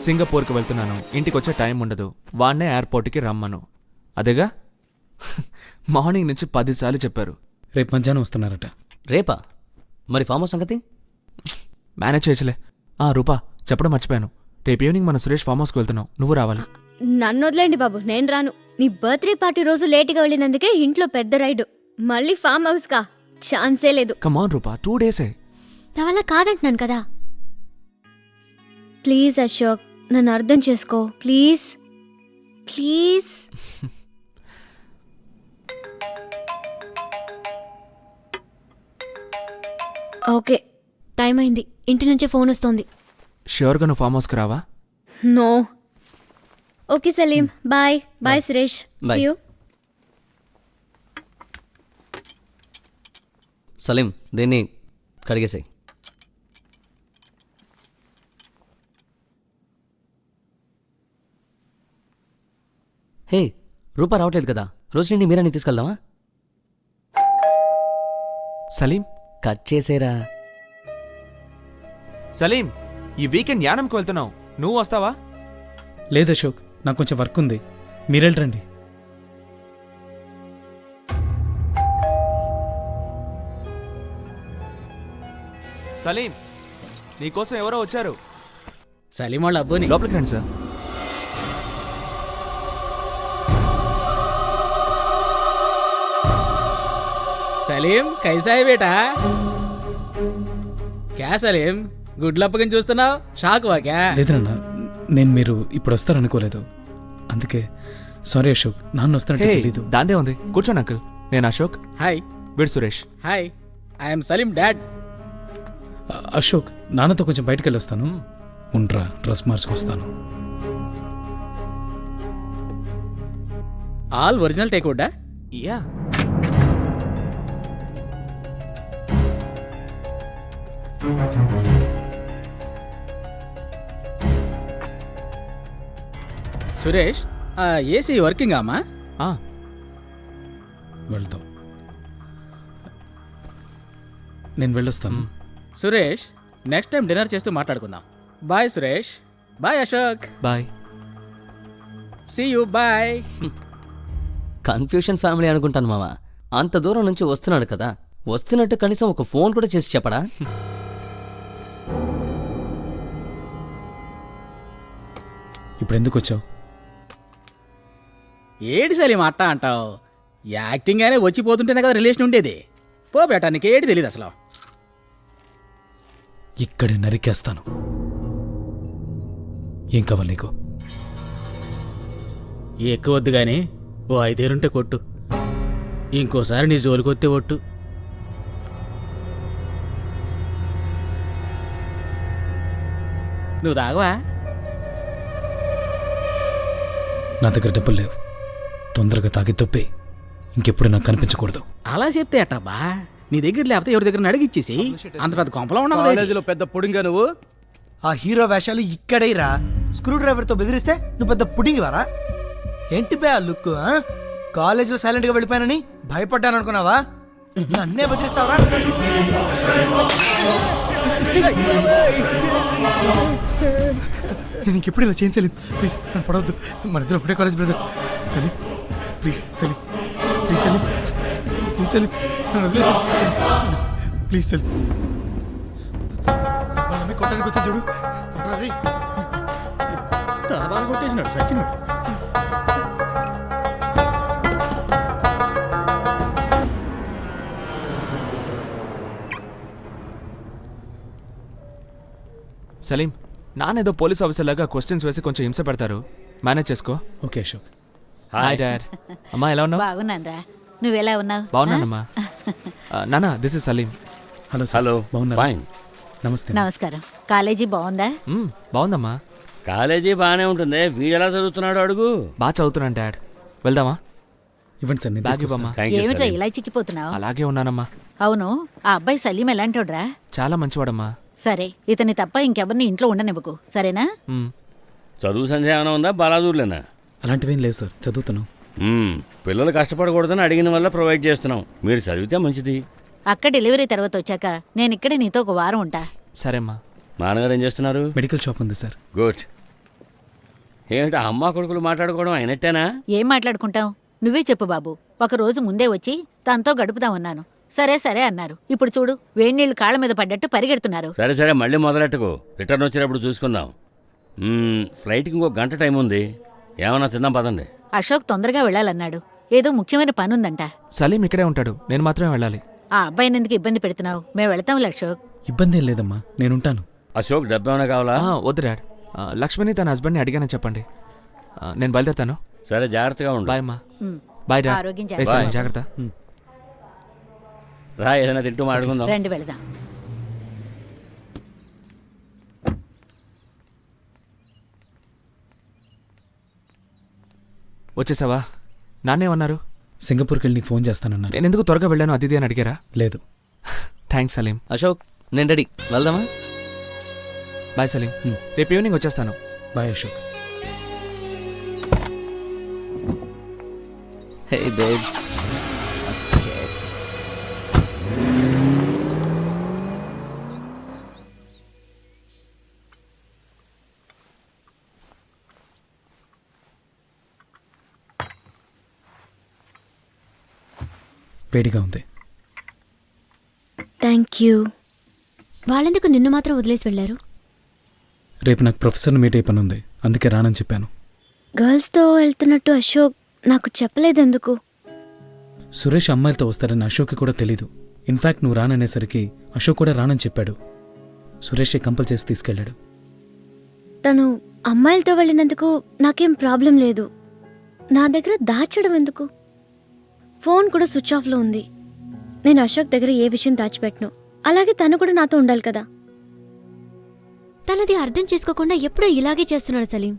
సింగపూర్కి వెళ్తున్నాను, ఇంటికి వచ్చే టైం ఉండదు, వాన్నే ఎయిర్పోర్ట్కి రమ్మను. అదేగా. మార్నింగ్ నుంచి 10 సార్లు చెప్పారు. రేపు మధ్యాహ్నం వస్తున్నారట. రేపా? మరి ఫామ్ హౌస్ సంగతి మేనేజ్ చేయొచ్చులే. రూపా, చెప్పడం మర్చిపోయాను. రేపు ఈవినింగ్ మనం సురేష్ ఫామ్ హౌస్కి వెళ్తున్నాం, నువ్వు రావాలి. నన్ను వదిలేండి బాబు, నేను రాను. నీ బర్త్డే పార్టీ రోజు లేటుగా వెళ్ళినందుకే ఇంట్లో పెద్ద రైడు. మళ్ళీ ఫామ్ హౌస్ కా ఛాన్సే లేదు. కమాన్ రూపా, 2 డేసే. నా వల్ల కాదంటున్నాను కదా. ప్లీజ్ అశోక్, నన్ను అర్థం చేసుకో ప్లీజ్ ప్లీజ్. ఓకే, టైం అయింది. ఇంటి నుంచే ఫోన్ వస్తోంది. ష్యూర్గా నువ్వు ఫామ్ హౌస్కి రావా? No. Okay Salim, bye bye Suresh, Bye. See you. Salim దీన్ని కడిగేసాయి. హే, రూపా రావట్లేదు కదా, రోజు నుండి మీరాని తీసుకెళ్దామా? సలీం కట్ చేసేరా. సలీం, ఈ వీకెండ్ యానంకి వెళ్తున్నావు, నువ్వు వస్తావా? లేదు అశోక్, నాకు కొంచెం వర్క్ ఉంది, మీరెళ్ళరండి. సలీం, నీకోసం ఎవరో వచ్చారు. సలీం వాళ్ళ అబ్బోని. లోపలికి రండి సార్. సలీం కైసా హై బేటా? క్యా సలీం, గుడ్లప్పకని చూస్తున్నావు, షాక్ వా క్యా? లేదన్నా, నేను మీరు ఇప్పుడు వస్తారనుకోలేదు, అందుకే సారీ అశోక్. నాన్న వస్తానంటే తెలీదు. దాందే ఉంది, కూర్చోండి అంకుల్. నేను అశోక్. హాయ్. వీడు Suresh. Hi, I'm Salim dad. Ashok, నాన్నతో కొంచెం బయటకు వెళ్ళొస్తాను, ఉండ్రా, డ్రెస్ మార్చుకొస్తాను. ఆల్ ఒరిజినల్ టేక్వుడ్డా? యా. సురేష్, ఏసీ వర్కింగ్ అమ్మా? వెళ్తాం, నేను వెళ్ళొస్తాను. సురేష్, నెక్స్ట్ టైం డిన్నర్ చేస్తూ మాట్లాడుకుందాం. Bye Suresh. Bye Ashok. Bye. See you, bye. Confusion family అనుకుంటాను మామ. అంత దూరం నుంచి వస్తున్నాడు కదా, వస్తున్నట్టు కనీసం ఒక ఫోన్ కూడా చేసి చెప్పడా? ఇప్పుడు ఎందుకు వచ్చావు? ఏడి సలీం అట్టా అంటావు? యాక్టింగ్ అయినా వచ్చిపోతుంటేనే కదా రిలేషన్ ఉండేది. పో బేటా, నీకు ఏడి తెలియదు అసలు. ఇక్కడే నరికేస్తాను. ఏం కావాలి నీకు? ఎక్కువ వద్దు కానీ ఓ 5,000 కొట్టు. ఇంకోసారి నీ జోలికొత్తే ఒట్టు. నువ్వు తాగవా? నా దగ్గర డబ్బులు లేవు, తొందరగా తాగి తప్పే ఇంకెప్పుడు నాకు కనిపించకూడదు. అలా చెప్తే అట్టబ్బా, నీ దగ్గర లేకపోతే ఎవరి దగ్గర అడిగిచ్చేసి అంత పెద్ద కొంపలో ఉన్నావు. కాలేజీలో పెద్ద పుడింగా నువ్వు. ఆ హీరో వేషాలు ఇక్కడే రా. స్క్రూ డ్రైవర్తో బెదిరిస్తే నువ్వు పెద్ద పుడింగి వారా? ఏంటి బే ఆ లుక్? కాలేజీలో సైలెంట్గా వెళ్ళిపోయానని భయపడ్డాను అనుకున్నావా? నన్నే బెదిరిస్తావరా? నేను ఇంకెప్పుడు ఇలా చేయను సలీం, ప్లీజ్ నన్ను పడవద్దు. మన ఇద్దరు ఒకటే college brother. Salim please, Salim please, Salim please, Salim నన్ను వదిలేసి, ప్లీజ్ సలీం. మన కొట్టడానికి వచ్చా చూడు, కొట్టరా. తలబాలు కొట్టేసినాడు సచ్చినాడు. సలీం, నానేదో పోలీస్ ఆఫీసర్ లాగా క్వశ్చన్స్ వేసి కొంచెం హింస పెడతారు, మేనేజ్ చేసుకో. ఓకే అశోక్. Hi dad. అమ్మా ఎలా ఉన్నావు? బాగున్నానరా, నువ్వెలా ఉన్నావు? బాగున్నానమ్మా. నానా, this is Salim. Hello hello. బాగున్నారా? ఫైన్. నమస్తే. నమస్కారం. కాలేజీ బాగుందా? బాగుందమ్మా. కాలేజీ బాగానే ఉంటుంది. వీడెలా చదువుతున్నాడు అడుగు. బాగా చదువుతున్నాను డాడ్. వెళ్దామా? ఇవ్వండి సార్, నేను బ్యాగ్ తీసుకొస్తాను. ఇవ్వమ్మా. ఏమిట్రా ఇలా చిక్కిపోతున్నావు? అలాగే ఉన్నానమ్మా. అవును, ఆ అబ్బాయి సలీం ఎలాంటోడ్రా? చాలా మంచివాడమ్మా. సరే, ఇతని తప్ప ఇంకెవరిని ఇంట్లో ఉండనివ్వకు, సరేనా? చదువు సంధ్య ఏమైనా ఉందా? బాలాదూర్లేనా? అలాంటివేం లేవు సార్, చదువుతాను. పిల్లలు కష్టపడకూడదని అడిగిన వల్ల ప్రొవైడ్ చేస్తున్నాం. మీరు చదివితే మంచిది. అక్క డెలివరీ తర్వాత వచ్చాక నేను ఇక్కడే నీతో ఒక వారం ఉంటా. సరేమ్మా. నాన్నగారు ఏం చేస్తున్నారు? మెడికల్ షాప్ ఉంది సార్. గుడ్. ఏంటి అమ్మా కొడుకులు మాట్లాడుకోవడం అయినట్టేనా? ఏం మాట్లాడుకుంటాం? నువ్వే చెప్పు బాబు. ఒక రోజు ముందే వచ్చి తనతో గడుపుదామన్నాను, సరే సరే అన్నారు. ఇప్పుడు చూడు, వేడినీళ్ళు కాళ్ళ మీద పడ్డట్టు పరిగెడుతున్నారు. సరే సరే, మళ్ళీ మొదలెట్టుకో. రిటర్న్ వచ్చేటప్పుడు చూసుకుందాం. ఫ్లైట్కి ఇంకో గంట టైం ఉంది. ఏమన్నా తిందాం పదండి. అశోక్ తొందరగా వెళ్ళాలన్నాడు, ఏదో ముఖ్యమైన పనుందంట. సలీం ఇక్కడే ఉంటాడు, నేను మాత్రమే వెళ్ళాలి. ఆ అబ్బాయిని ఎందుకు ఇబ్బంది పెడుతున్నావు? మేము వెళ్తాంలే అశోక్. ఇబ్బంది ఏం లేదమ్మా, నేనుంటాను. అశోక్ డబ్బు ఏమైనా కావాలా? వద్దు డాడ్, లక్ష్మిని తన హస్బెండ్ని అడిగానని చెప్పండి. నేను బయలుదేరుతాను. సరే, జాగ్రత్తగా ఉండు. బాయ్ అమ్మా. Bye dad. ఆరోగ్యం రేయ్ సలీం, జాగ్రత్త. రా, ఏదైనా తింటూ మాట్లాడుకుందాం. రండి వెళదాం. వచ్చేసావా? నాన్నేమన్నారు? సింగపూర్కి వెళ్ళి నీకు ఫోన్ చేస్తానన్నాను. నేను ఎందుకు త్వరగా వెళ్ళాను అది అని అడిగారా? లేదు. థ్యాంక్స్ సలీం. అశోక్, నేను రెడీ, వెళ్దామా? బాయ్ సలీం. రేపు ఈవినింగ్ వచ్చేస్తాను. బాయ్ అశోక్. హే బేబ్స్. వేడిగా ఉంది. Thank you. వాళ్ళెందుకు నిన్ను మాత్రం వదిలేసి వెళ్ళారు? రేపు నాకు ప్రొఫెసర్ని మీట్ అయ్యే పని ఉంది, అందుకే రానని చెప్పాను. గర్ల్స్తో వెళ్తున్నట్టు అశోక్ నాకు చెప్పలేదు ఎందుకు? సురేష్ అమ్మాయిలతో వస్తారని అశోక్కి కూడా తెలీదు. ఇన్ఫ్యాక్ట్ నువ్వు రాననేసరికి అశోక్ కూడా రానని చెప్పాడు. సురేషే కంపల్ చేసి తీసుకెళ్ళాడు. తను అమ్మాయిలతో వెళ్ళినందుకు నాకేం ప్రాబ్లం లేదు. నా దగ్గర దాచడం ఎందుకు? ఫోన్ కూడా స్విచ్ ఆఫ్లో ఉంది. నేను అశోక్ దగ్గర ఏ విషయం దాచిపెట్టను. అలాగే తను కూడా నాతో ఉండాలి కదా. తనది అర్థం చేసుకోకుండా ఎప్పుడూ ఇలాగే చేస్తున్నాడు సలీం.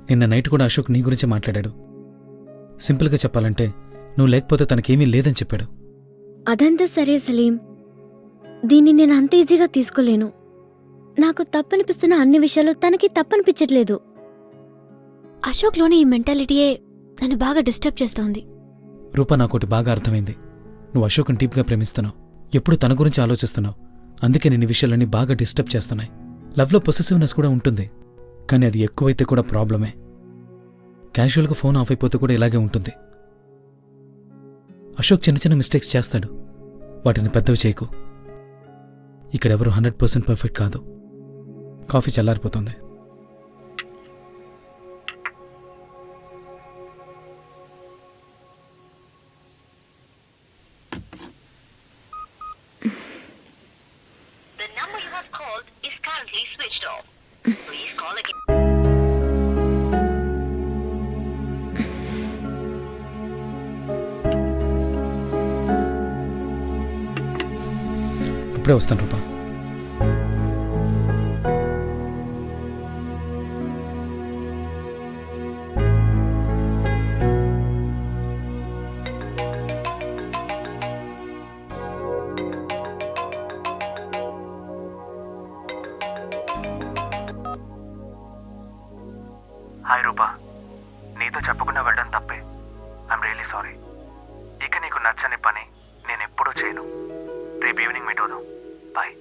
నిన్న నైట్ కూడా అశోక్ నీ గురించే మాట్లాడాడు. సింపుల్గా చెప్పాలంటే నువ్వు లేకపోతే తనకేమీ లేదని చెప్పాడు. అదంతా సరే సలీం, దీన్ని నేను అంత ఈజీగా తీసుకోలేను. నాకు తప్పనిపిస్తున్న అన్ని విషయాలు తనకి తప్పనిపించట్లేదు. అశోక్లోని ఈ మెంటాలిటీయే నన్ను బాగా డిస్టర్బ్ చేస్తోంది. రూపా, నాకోటి బాగా అర్థమైంది. నువ్వు అశోక్ని డీప్గా ప్రేమిస్తున్నావు, ఎప్పుడు తన గురించి ఆలోచిస్తున్నావు. అందుకే నేను ఈ విషయాలన్నీ బాగా డిస్టర్బ్ చేస్తున్నాయి. లవ్లో పొసెసివ్నెస్ కూడా ఉంటుంది, కానీ అది ఎక్కువైతే కూడా ప్రాబ్లమే. క్యాజువల్గా ఫోన్ ఆఫ్ అయిపోతే కూడా ఇలాగే ఉంటుంది. అశోక్ చిన్న చిన్న మిస్టేక్స్ చేస్తాడు, వాటిని పెద్దవి చేయకు. ఇక్కడెవరు 100% పర్ఫెక్ట్ కాదు. కాఫీ చల్లారిపోతుంది. ఇప్పుడే వస్తాను రూపా. హాయ్ రూపా, నీతో చెప్పకుండా వెళ్ళడం తప్పే. I'm really sorry. ఇక నీకు నచ్చని పని నేను ఎప్పుడూ చేయను. రేపు ఈవినింగ్ మీట్ అవుదాం. బాయ్.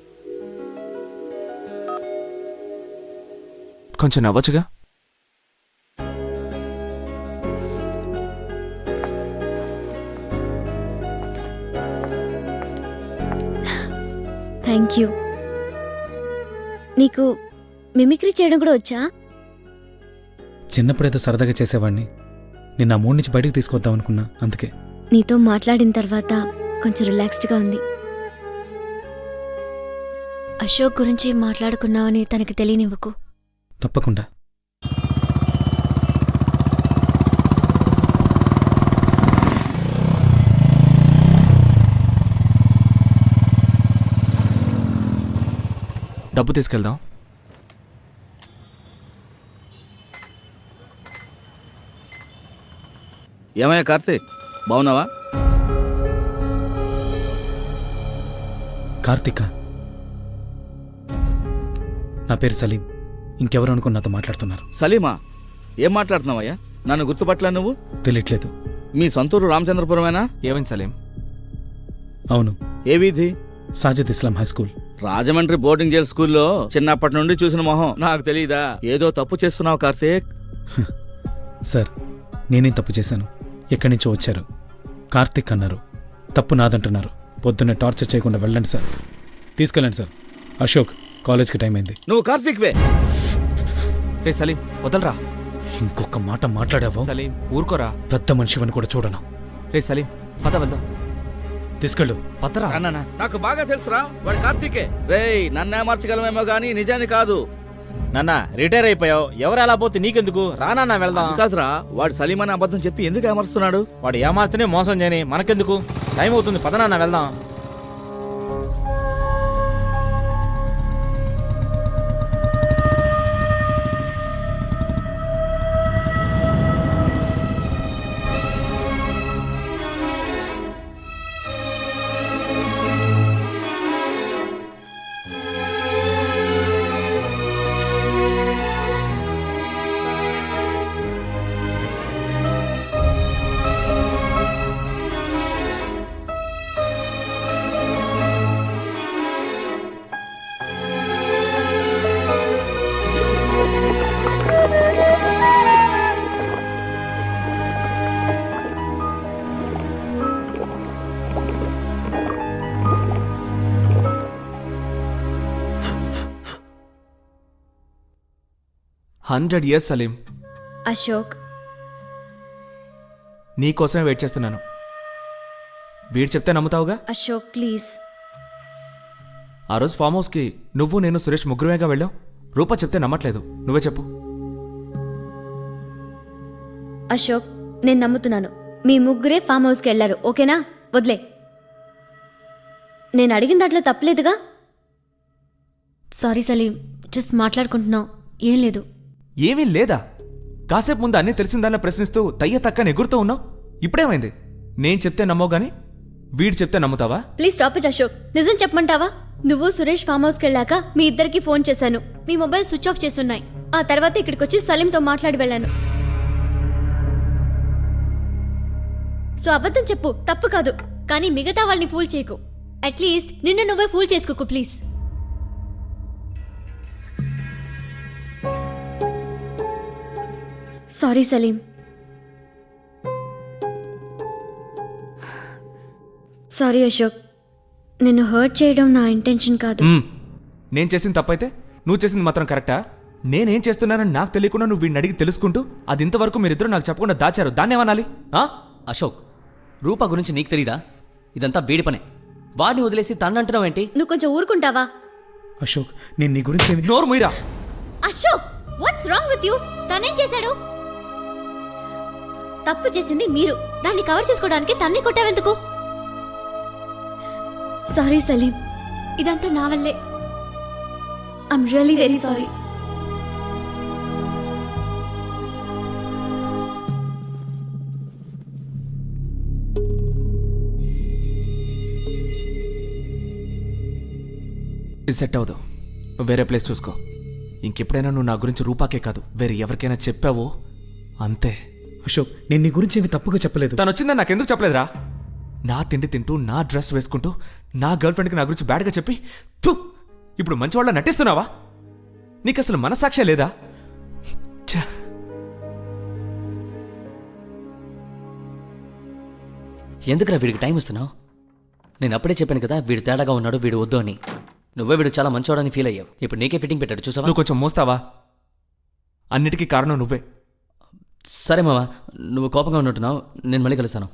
కొంచెం నవ్వచ్చుగా. Thank you. నీకు మిమిక్రీ చేయడం కూడా వచ్చా? చిన్నప్పుడేదో సరదాగా చేసేవాడిని. నిన్న ఆ మూడు నుంచి బయటకు తీసుకొద్దాం అనుకున్నా, అందుకే. నీతో మాట్లాడిన తర్వాత కొంచెం రిలాక్స్డ్గా ఉంది. అశోక్ గురించి మాట్లాడుకున్నావని తనకి తెలియనివ్వకు. తప్పకుండా. డబ్బు తీసుకెళ్దాం. ఏమయ్యా కార్తీక్, బాగున్నావా? కార్తిక, నా పేరు సలీం. ఇంకెవరు అనుకుని నాతో మాట్లాడుతున్నారు? సలీమా, ఏం మాట్లాడుతున్నావయ్యా? నన్ను గుర్తుపట్టలే నువ్వు? తెలియట్లేదు. మీ సొంతూరు రామచంద్రపురమేనా? ఏమైంది సలీం? అవును. ఏ వీధి? Sajid Islam high school. Rajahmundry boarding jail స్కూల్లో చిన్నప్పటి నుండి చూసిన మొహం నాకు తెలీదా? ఏదో తప్పు చేస్తున్నావు కార్తీక్. సార్, నేనేం తప్పు చేశాను? ఎక్కడి నుంచో వచ్చారు, కార్తిక్ అన్నారు. తప్పు నాదంటున్నారు. పొద్దున్నే టార్చర్ చేయకుండా వెళ్ళండి సార్. తీసుకెళ్ళండి సార్. అశోక్, కాలేజ్కి టైం అయింది. నువ్వు కార్తీక్ వే. రే సలీం, వదలరా. ఇంకొక మాట మాట్లాడావో సలీం, ఊరుకోరా. పెద్ద మనిషివని కూడా చూడను. రే సలీం, పద వెళ్దాం. తీసుకెళ్ళు. పదరా. నాకు బాగా తెలుసురా, వాడు కార్తీకే. రేయ్, నన్నే మార్చగలమేమో గానీ నిజాన్ని కాదు. నాన్న రిటైర్ అయిపోయావు, ఎవరు అలా పోతే నీకెందుకు, రానా వెళ్దాం. అది కాదురా, వాడు సలీం అని అబద్ధం చెప్పి ఎందుకు ఏమరుస్తున్నాడు? వాడు ఏమార్తేనే మోసం చేయని, మనకెందుకు, టైం అవుతుంది, పద నాన్న వెళ్దాం. హండ్రెడ్ ఇయర్స్ సలీం, అశోక్, నీకోసమే వెయిట్ చేస్తున్నాను. వీడు చెప్తే నమ్ముతావుగా? అశోక్ ప్లీజ్. ఆ రోజు ఫామ్ హౌస్కి నువ్వు నేను సురేష్ ముగ్గురుమేగా వెళ్ళావు. రూప చెప్తే నమ్మట్లేదు, నువ్వే చెప్పు. అశోక్, నేను నమ్ముతున్నాను. మీ ముగ్గురే ఫామ్ హౌస్కి వెళ్ళారు, ఓకేనా? వదిలే. నేను అడిగిన దాంట్లో తప్పలేదుగా. సారీ సలీం, జస్ట్ మాట్లాడుకుంటున్నాం, ఏం లేదు. ఏమీ లేదా? కాసేపు ముందు అన్నీ తెలిసిందన్న ప్రశ్నిస్తూ తయ్య తక్కని ఎగురుతూ ఉన్నావు. ఇప్పుడేమైంది? నేను చెప్తే నమ్మవు గానీ వీడు చెప్తే నమ్ముతావా? Please stop it Ashok. నిజం చెప్పమంటావా? నువ్వు సురేష్ ఫామ్ హౌస్కి వెళ్ళాక మీ ఇద్దరికి ఫోన్ చేశాను. మీ మొబైల్ స్విచ్ ఆఫ్ చేస్తున్నాయి. ఆ తర్వాత ఇక్కడికి వచ్చి సలీంతో మాట్లాడి వెళ్ళాను. సో అబద్ధం చెప్పు, తప్పు కాదు, కానీ మిగతా వాళ్ళని ఫూల్ చేయకు. అట్లీస్ట్ నిన్ను నువ్వే ఫూల్ చేసుకోకు please. Sorry Salim. Sorry Ashok, నిన్ను హర్ట్ చేయడం నా ఇంటెన్షన్ కాదు. నేను చేసింది తప్పైతే నువ్వు చేసింది మాత్రం కరెక్టా? నేనేం చేస్తున్నానని నాకు తెలియకుండా నువ్వు వీడిని అడిగి తెలుసుకుంటూ అది ఇంతవరకు మీరిద్దరూ నాకు చెప్పకుండా దాచారు. దాన్ని ఏమనాలి? అశోక్, రూపా గురించి నీకు తెలీదా? ఇదంతా బీడి పనే. వాడిని వదిలేసి తన్నంటున్నావు ఏంటి? నువ్వు కొంచెం ఊరుకుంటావా? అశోక్, నేను నీ గురించి నోరు మీరా. Ashok, what's wrong with you? తనేం చేశాడు? తప్పు చేసింది మీరు, దాన్ని కవర్ చేసుకోవడానికి తన్ని కొట్టావెందుకు? సారీ సలీం, ఇదంతా నా వల్లే. I'm really very sorry. ఇది సెట్ అవ్వదు, వేరే ప్లేస్ చూసుకో. ఇంకెప్పుడైనా నువ్వు నా గురించి రూపాకే కాదు వేరే ఎవరికైనా చెప్పావో అంతే. అశోక్, నేను నీ గురించి ఏమి తప్పుగా చెప్పలేదు. తను వచ్చిందని నాకెందుకు చెప్పలేదురా? నా తిండి తింటూ నా డ్రెస్ వేసుకుంటూ నా గర్ల్ ఫ్రెండ్కి నా గురించి బ్యాడ్గా చెప్పి ఇప్పుడు మంచివాళ్ళ నటిస్తున్నావా? నీకు అసలు మనసాక్షే లేదా? ఎందుకురా వీడికి టైం ఇస్తున్నావు? నేను అప్పుడే చెప్పాను కదా వీడు తేడాగా ఉన్నాడు, వీడు వద్దు అని. నువ్వే వీడు చాలా మంచివాడని ఫీల్ అయ్యావు. ఇప్పుడు నీకే ఫిట్టింగ్ పెట్టాడు, చూసావా? నువ్వు కొంచెం మోస్తావా? అన్నిటికీ కారణం నువ్వే. సరే మావా, నువ్వు కోపంగా ఉన్నట్టున్నావు, నేను మళ్ళీ కలుస్తాను.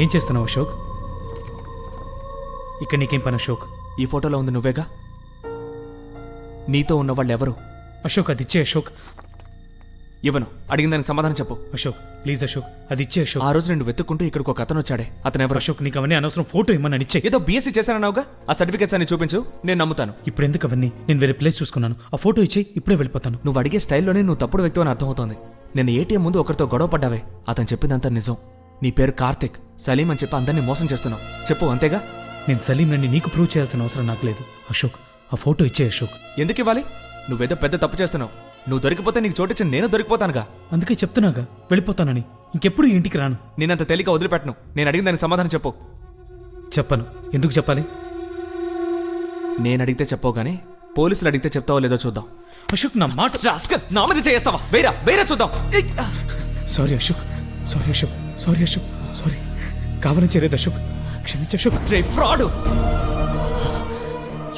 ఏం చేస్తున్నావు అశోక్? ఇక్కడ నీకేం పని అశోక్? ఈ ఫోటోలో ఉంది నువ్వేగా? నీతో ఉన్న వాళ్ళు ఎవరు? అశోక్ అది ఇచ్చే అశోక్. ఇవ్వను. అడిగిన దానికి సమాధానం చెప్పు. అశోక్ ప్లీజ్ అశోక్ అది ఇచ్చే అశోక్. ఆ రోజు నేను వెతుక్కుంటూ ఇక్కడికి ఒక అతను వచ్చాడే, అతను ఎవరు? అశోక్ నీకు అవన్నీ అనవసరం, ఫోటో ఇమ్మని ఇచ్చే. ఏదో బీఎస్సీ చేశానన్నావుగా, ఆ సర్టిఫికేట్స్ అన్ని చూపించు, నేను నమ్ముతాను. ఇప్పుడు ఎందుకు అవన్నీ? నేను వేరే ప్లేస్ చూసుకున్నాను, ఆ ఫోటో ఇచ్చే, ఇప్పుడే వెళ్ళిపోతాను. నువ్వు అడిగే స్టైల్లోనే నువ్వు తప్పుడు వ్యక్తి అని అర్థమవుతోంది. నేను ఏటీఎం ముందు ఒకరితో గొడవ పడ్డావే, అతను చెప్పిందంతా నిజం. నీ పేరు కార్తిక్, సలీం అని చెప్పి అందరినీ మోసం చేస్తున్నావు. చెప్పు, అంతేగా? నేను సలీం నన్ను నీకు ప్రూవ్ చేయాల్సిన అవసరం నాకు లేదు. అశోక్ ఆ ఫోటో ఇచ్చే అశోక్. ఎందుకు ఇవ్వాలి? నువ్వేదో పెద్ద తప్పు చేస్తున్నావు. నువ్వు దొరికిపోతే నీకు చోటిచ్చి నేను దొరికిపోతానుగా. అందుకే చెప్తున్నాగా వెళ్ళిపోతానని. ఇంకెప్పుడు ఇంటికి రాను. నేనంత తేలిక వదిలిపెట్టను. నేను అడిగిన దానికి సమాధానం చెప్పు. చెప్పను. ఎందుకు చెప్పాలి? నేను అడిగితే చెప్పవు కానీ పోలీసులు అడిగితే చెప్తావో లేదో చూద్దాం. అశోక్ నా మాట. నా మీద చేస్తావా? వేరా వేరా చూద్దాం. Sorry Ashok, sorry Ashok, sorry Ashok, sorry. కావాలని చేయలేదు అశోక్, క్షమించు అశోక్. రే ఫ్రాడ్,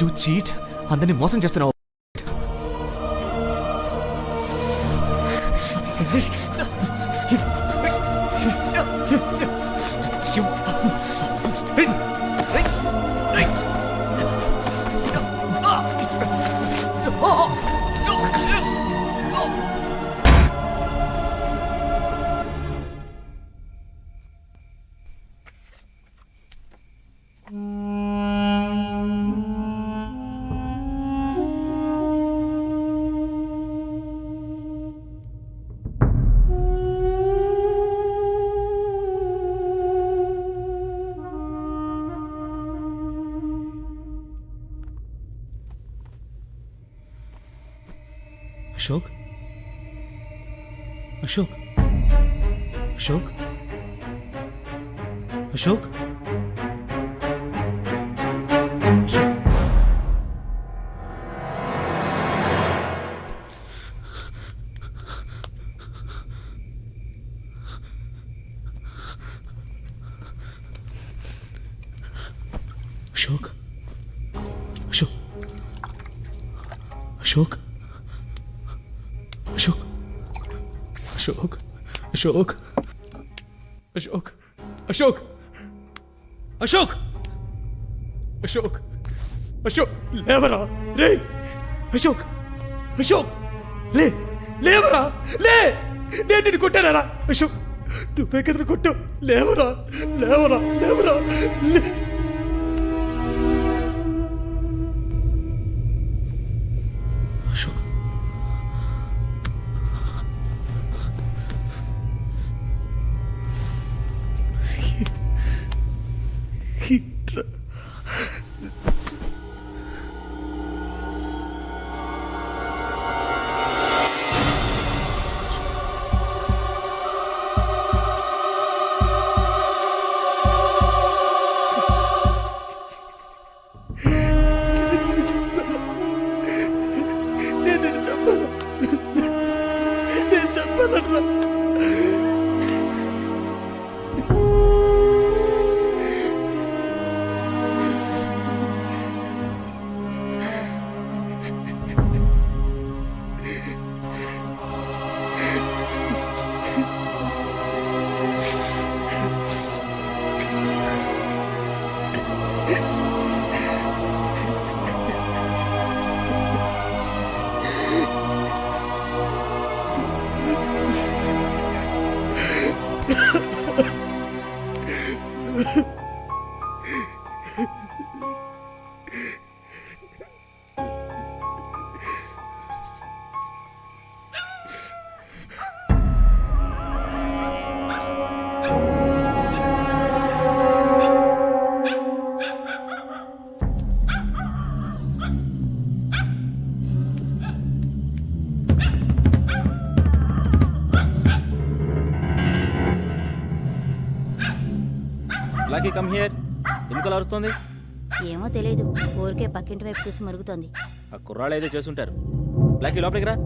యు చీట్. అందరినీ మోసం చేస్తున్నావు. అశోక్, అశోక్, అశోక్, అశోక్, అశోక్. అశోక్, అశోక్, అశోక్, అశోక్, అశోక్, అశోక్, అశోక్, అశోక్, అశోక్, అశోక్, అశోక్, లేవరా రే. అశోక్, అశోక్, లే, లేవరా, లే. నేను నిన్ను కొట్టారా అశోక్? నువ్వే కదరా కొట్టావు. లేవరా, లేవరా, లేవరా, లే. Blackie come here. ఎందుకు అలా అరుస్తోంది? ఏమో తెలియదు, ఊరికే పక్కింటి వైపు చూసి మరుగుతోంది. ఆ కుర్రాళ్ళు ఏదో చేసుంటారు. బ్లాకీ లోపలికి రా.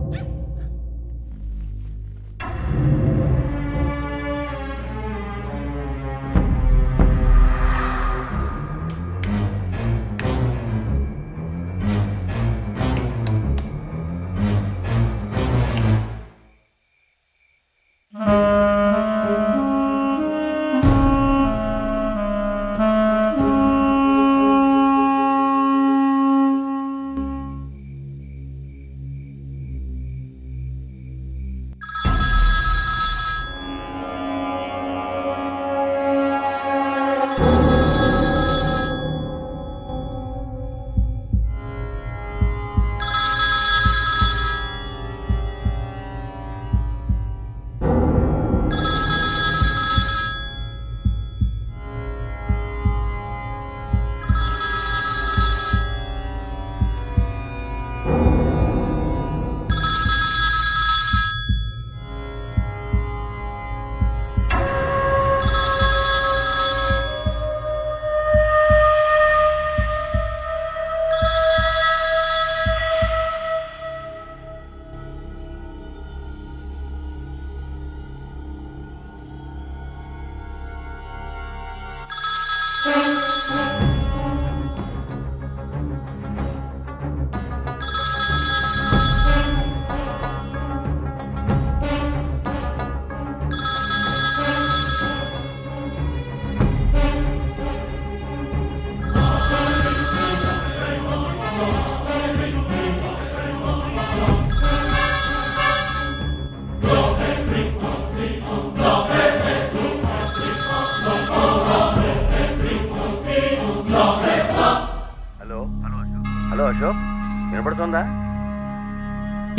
హలో అశోక్, వినపడుతుందా?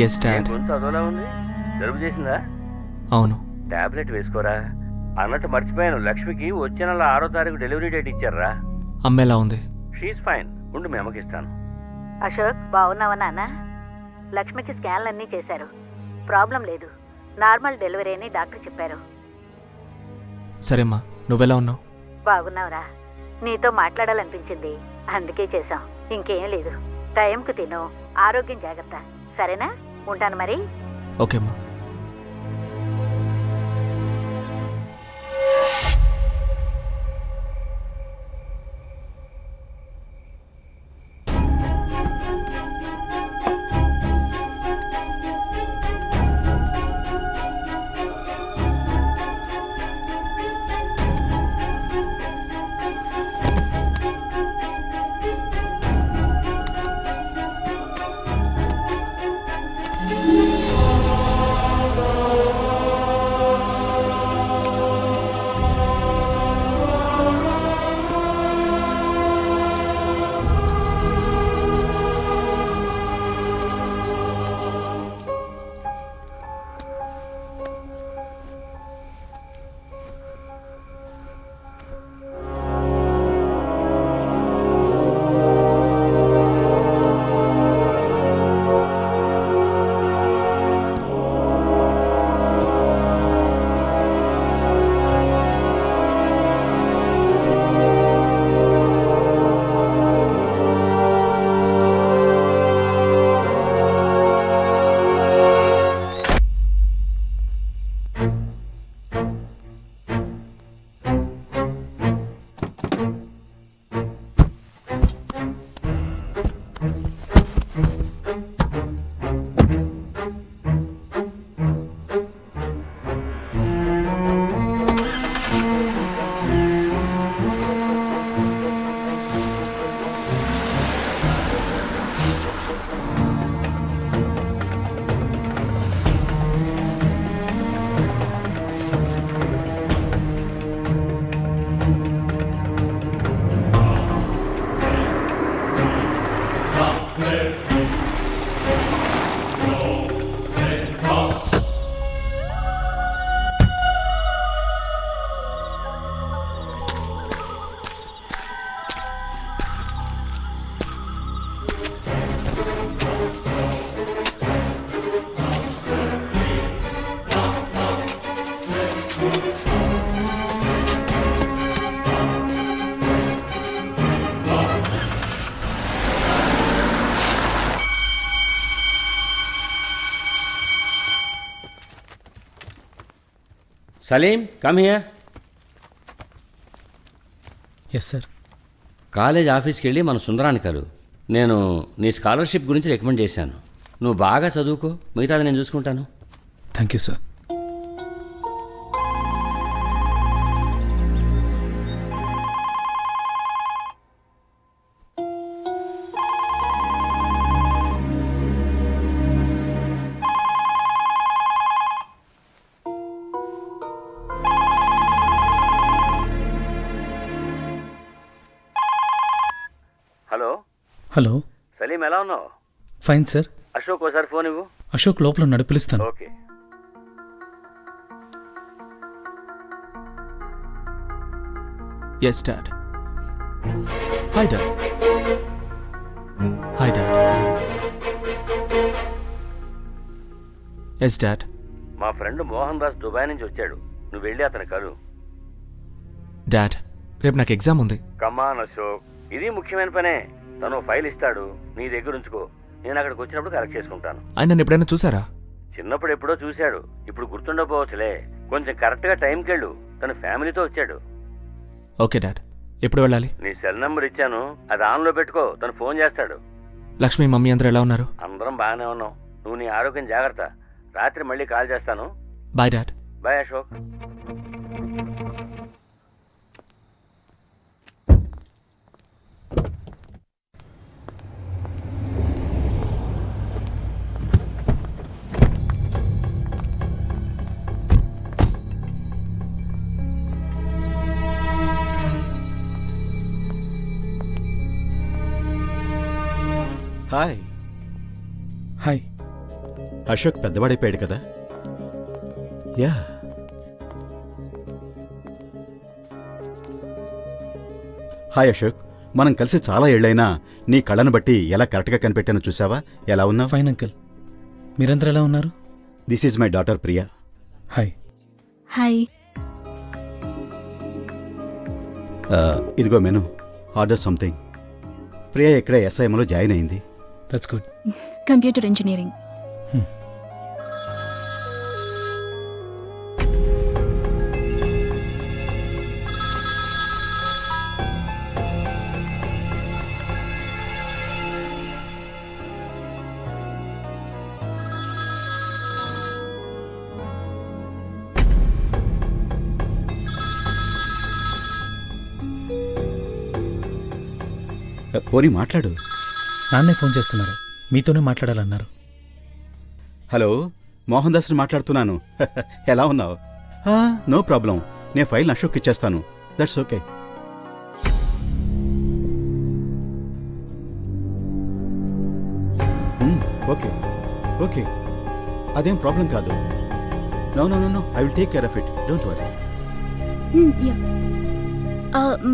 Yes dad. గొంతు అదోలా ఉంది, జలుబు చేసిందా? అవును. టాబ్లెట్ వేసుకోరా. అన్నట్టు మర్చిపోయాను, లక్ష్మికి వచ్చే నెల 6వ తారీఖు డెలివరీ డేట్ ఇచ్చారా? అమ్మ ఎలా ఉంది? She's fine. ఉండు మీ అమ్మకి ఇస్తాను. అశోక్, బాగున్నావా నాన్న? లక్ష్మికి స్కాన్లు అన్నీ చేశారు, ప్రాబ్లం లేదు, నార్మల్ డెలివరీ అని డాక్టర్ చెప్పారు. సరేమ్మా, నువ్వెలా ఉన్నావు? బాగున్నావురా? నీతో మాట్లాడాలనిపించింది, అందుకే చేశాం. ఇంకేం లేదు. టైంకు తిను, ఆరోగ్యం జాగ్రత్త, సరేనా? ఉంటాను మరి. ఓకేమ్మా. Salim come here. Yes sir. College ఆఫీస్కి వెళ్ళి మన సుందరాన్ని కలు. నేను నీ స్కాలర్షిప్ గురించి రికమెండ్ చేశాను. నువ్వు బాగా చదువుకో, మిగతాది నేను చూసుకుంటాను. Thank you sir. Hello hello. Salim, ఎలా ఉన్నావు? Fine sir. అశోక్ ఒకసారి ఫోన్ ఇవ్వు. అశోక్ లోపల ఉన్నాడు, పిలుస్తాను. Okay. Yes dad. Hi dad. Hi dad. Yes dad. మా ఫ్రెండ్ మోహన్ దాస్ దుబాయ్ నుంచి వచ్చాడు. నువ్వు వెళ్ళి అతని కలు. డాడ్, రేపు నాకు ఎగ్జామ్ ఉంది. కమాన్ అశోక్, ఇది ముఖ్యమైన పనే. తను ఫైల్ ఇస్తాడు, నీ దగ్గర ఉంచుకో. నేను అక్కడికి వచ్చినప్పుడు కలెక్ట్ చేసుకుంటాను. ఆయన నన్ను ఎప్పుడైనా చూసారా? చిన్నప్పుడు ఎప్పుడో చూశాడు, ఇప్పుడు గుర్తుండకపోవచ్చులే. కొంచెం కరెక్ట్గా టైంకి వెళ్ళు. తన ఫ్యామిలీతో వచ్చాడు. Okay dad. ఎప్పుడు వెళ్ళాలి? నీ సెల్ నెంబర్ ఇచ్చాను, అది ఆన్లో పెట్టుకో. తను ఫోన్ చేస్తాడు. లక్ష్మి, మమ్మీ అందరూ ఎలా ఉన్నారు? అందరం బాగానే ఉన్నాం. నువ్వు నీ ఆరోగ్యం జాగ్రత్త. రాత్రి మళ్ళీ కాల్ చేస్తాను. Bye dad. Bye Ashok. Hi. Hi. Ashok పెద్దవాడైపోయాడు కదా? యా. హాయ్ అశోక్, మనం కలిసి చాలా ఏళ్ళైనా నీ కళ్ళను బట్టి ఎలా కరెక్ట్గా కనిపెట్టానో చూసావా? ఎలా ఉన్నావు? Fine uncle. మీరందరూ ఎలా ఉన్నారు? This is my daughter Priya. Hi. Hi. ఇదిగో మెను, ఆర్డర్ సంథింగ్. ప్రియా ఇక్కడే ఎస్ఐఎంలో జాయిన్ అయింది. That's good. Computer engineering. పోనీ మాట్లాడు. నాన్నే ఫోన్ చేస్తున్నారు, మీతోనే మాట్లాడాలన్నారు. హలో, మోహన్ దాస్ని మాట్లాడుతున్నాను. ఎలా ఉన్నావు? నో ప్రాబ్లం, నేను ఫైల్ అశోక్ ఇచ్చేస్తాను. That's okay. ఓకే ఓకే, అదేం ప్రాబ్లం కాదు. No no no no, I will take care of it, don't worry.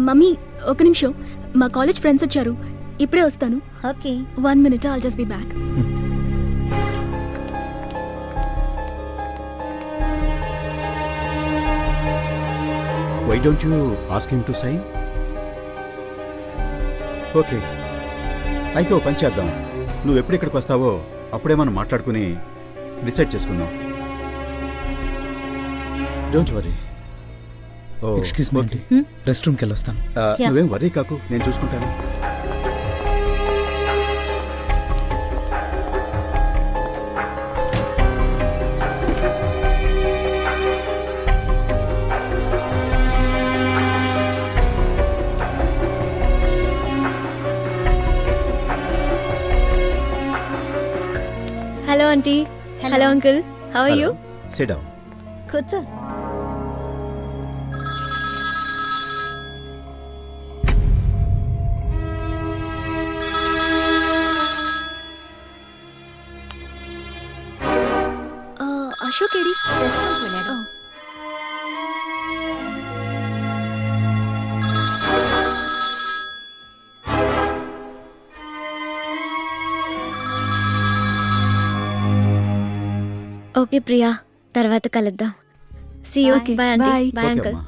Mummy, ఒక నిమిషం. మా కాలేజ్ ఫ్రెండ్స్ వచ్చారు, ఇప్పుడే వస్తాను. Okay. 1 minute, I'll just be back. Why don't you ask him to sign? Okay, అయితే ఓ పని చేద్దాం. నువ్వు ఎప్పుడు ఇక్కడికి వస్తావో అప్పుడే మనం మాట్లాడుకుని డిసైడ్ చేసుకుందాం. Don't worry. Excuse me aunty, rest రూమ్కి వెళ్ళొస్తాను. నువ్వేం వరీ కాకు, నేను చూసుకుంటాను. Hello aunty. Hello uncle. How are you? Sit down. కూర్చో. అశోక్ ఏడి? ఓకే ప్రియా, తర్వాత కలుద్దాం. See you. Bye aunty. Bye uncle.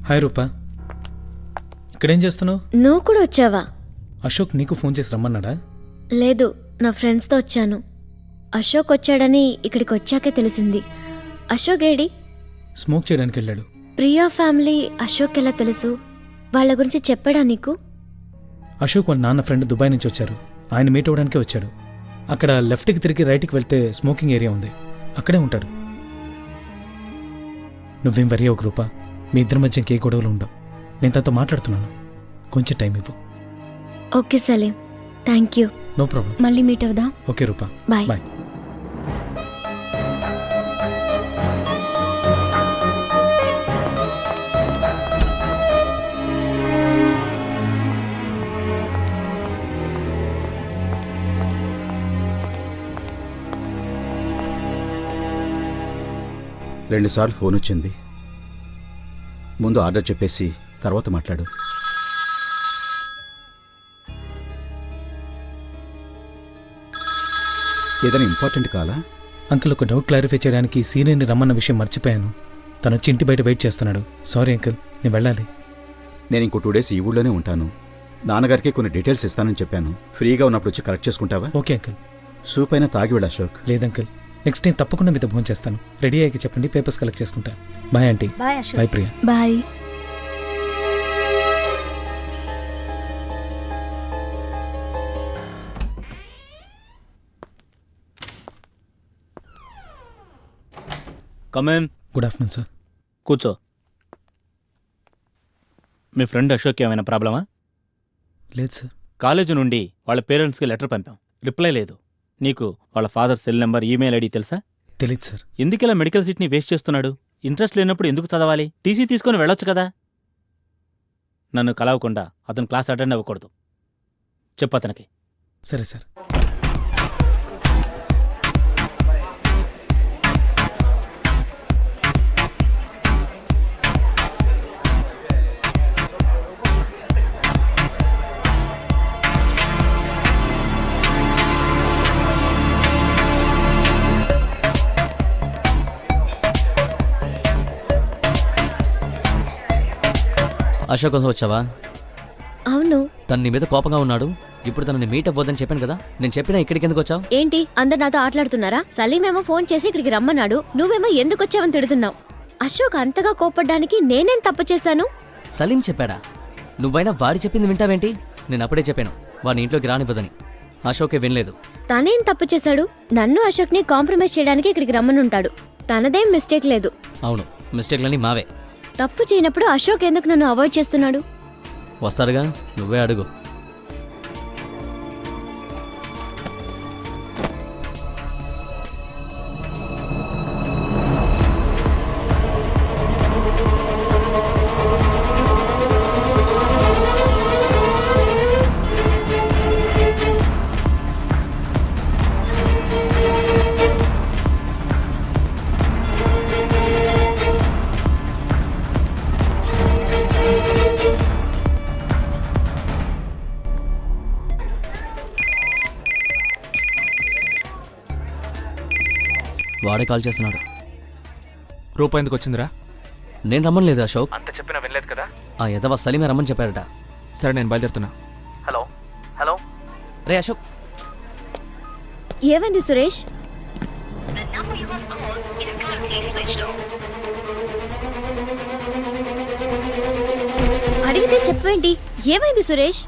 Hi Rupa, ఇక్కడేం చేస్తున్నావు? నువ్వు కూడా వచ్చావా? అశోక్ నీకు ఫోన్ చేసి రమ్మన్నాడా? లేదు, నా ఫ్రెండ్స్తో వచ్చాను. అశోక్ వచ్చాడని ఇక్కడికి వచ్చాకే తెలిసింది. అశోక్ ఏడి? స్మోక్ చేయడానికి వెళ్ళాడు. ప్రియా ఫ్యామిలీ అశోక్ ఎలా తెలుసు? వాళ్ళ గురించి చెప్పాడా నీకు? అశోక్ వాళ్ళ నాన్న ఫ్రెండ్ దుబాయ్ నుంచి వచ్చారు. ఆయన మీట్ అవ్వడానికే వచ్చాడు. అక్కడ లెఫ్ట్కి తిరిగి రైట్కి వెళ్తే స్మోకింగ్ ఏరియా ఉంది, అక్కడే ఉంటాడు. నువ్వేం వరి ఒక రూపా, మీ ఇద్దరి మధ్య ఇంకే గొడవలు ఉండవు. నేను తనతో మాట్లాడుతున్నాను, కొంచెం టైం ఇవ్వు. Okay Salim, thank you. No problem. మళ్ళీ మీట్ అవుదాం. Okay Rupa, bye. బాయ్. రెండుసార్లు ఫోన్ వచ్చింది. ముందు ఆర్డర్ చెప్పేసి తర్వాత మాట్లాడు. ఏదైనా ఇంపార్టెంట్ కాలా? అంకుల్, ఒక డౌట్ క్లారిఫై చేయడానికి సీనియర్ని రమ్మన్న విషయం మర్చిపోయాను. తను వచ్చి ఇంటి బయట వెయిట్ చేస్తున్నాడు. సారీ అంకుల్, నేను వెళ్ళాలి. నేను ఇంకో 2 days ఈ ఊళ్ళోనే ఉంటాను. నాన్నగారికి కొన్ని డీటెయిల్స్ ఇస్తానని చెప్పాను. ఫ్రీగా ఉన్నప్పుడు వచ్చి కరెక్ట్ చేసుకుంటావా? Okay uncle. సూప్ అయినా తాగి వెళ్ళు అశోక్. లేదంకుల్, నెక్స్ట్ టైం తప్పకుండా మీతో ఫోన్ చేస్తాను. రెడీ అయ్యాక చెప్పండి, పేపర్స్ కలెక్ట్ చేసుకుంటా. Bye aunty. Bye Priya. Bye. Come in. Good afternoon sir. కూర్చో. మీ ఫ్రెండ్ అశోక్ ఏమైనా ప్రాబ్లమా? లేదు సార్. కాలేజీ నుండి వాళ్ళ పేరెంట్స్కి లెటర్ పంపాం, రిప్లై లేదు. నీకు వాళ్ళ father cell number, email ID తెలుసా? తెలీదు సార్. ఎందుకిలా మెడికల్ సీట్ని వేస్ట్ చేస్తున్నాడు? ఇంట్రెస్ట్ లేనప్పుడు ఎందుకు చదవాలి? టీసీ తీసుకొని వెళ్ళొచ్చు కదా. నన్ను కలవకుండా అతను క్లాస్ అటెండ్ అవ్వకూడదు, చెప్పు అతనికి. సరే సార్. అశోక్ కోసం వచ్చావా? అవును. తను నీ మీద కోపంగా ఉన్నాడు. ఇప్పుడు తనని మీట్ అవ్వద్దని చెప్పాను కదా. నేను చెప్పినా ఇక్కడికి ఎందుకు వచ్చావు? ఏంటి అందరు నాతో ఆటలాడుతున్నారా? సలీమేమో ఫోన్ చేసి ఇక్కడికి రమ్మన్నాడు, నువ్వేమో ఎందుకు వచ్చావని తిడుతున్నావు. అశోక్ అంతగా కోపడ్డానికి నేనేం తప్పు చేశాను? సలీం చెప్పాడా? నువ్వైనా వాడి చెప్పింది వింటావేంటి? నేను అప్పుడే చెప్పాను వాడిని ఇంట్లోకి రానివ్వదని. అశోకే వినలేదు. తనేం తప్పు చేశాడు? నన్ను అశోక్ని కాంప్రమైజ్ చేయడానికి ఇక్కడికి రమ్మనుంటాడు. తనదేం మిస్టేక్ లేదు. అవును, మిస్టేక్లన్నీ మావే. తప్పు చేయనప్పుడు అశోక్ ఎందుకు నన్ను అవాయిడ్ చేస్తున్నాడు? వస్తారుగా, నువ్వే అడుగు. వాడే కాల్ చేస్తున్నాడు. రూపా ఎందుకు వచ్చిందిరా? నేను రమ్మలేదు అశోక్. అంత చెప్పినా వినలేదు కదా. ఆ ఎదవ సలీమే రమ్మని చెప్పాడట. సరే, నేను బయలుదేరుతున్నా. హలో హలో రే అశోక్. ఏమైంది సురేష్? అడిగితే చెప్పేంటి? ఏమైంది Suresh?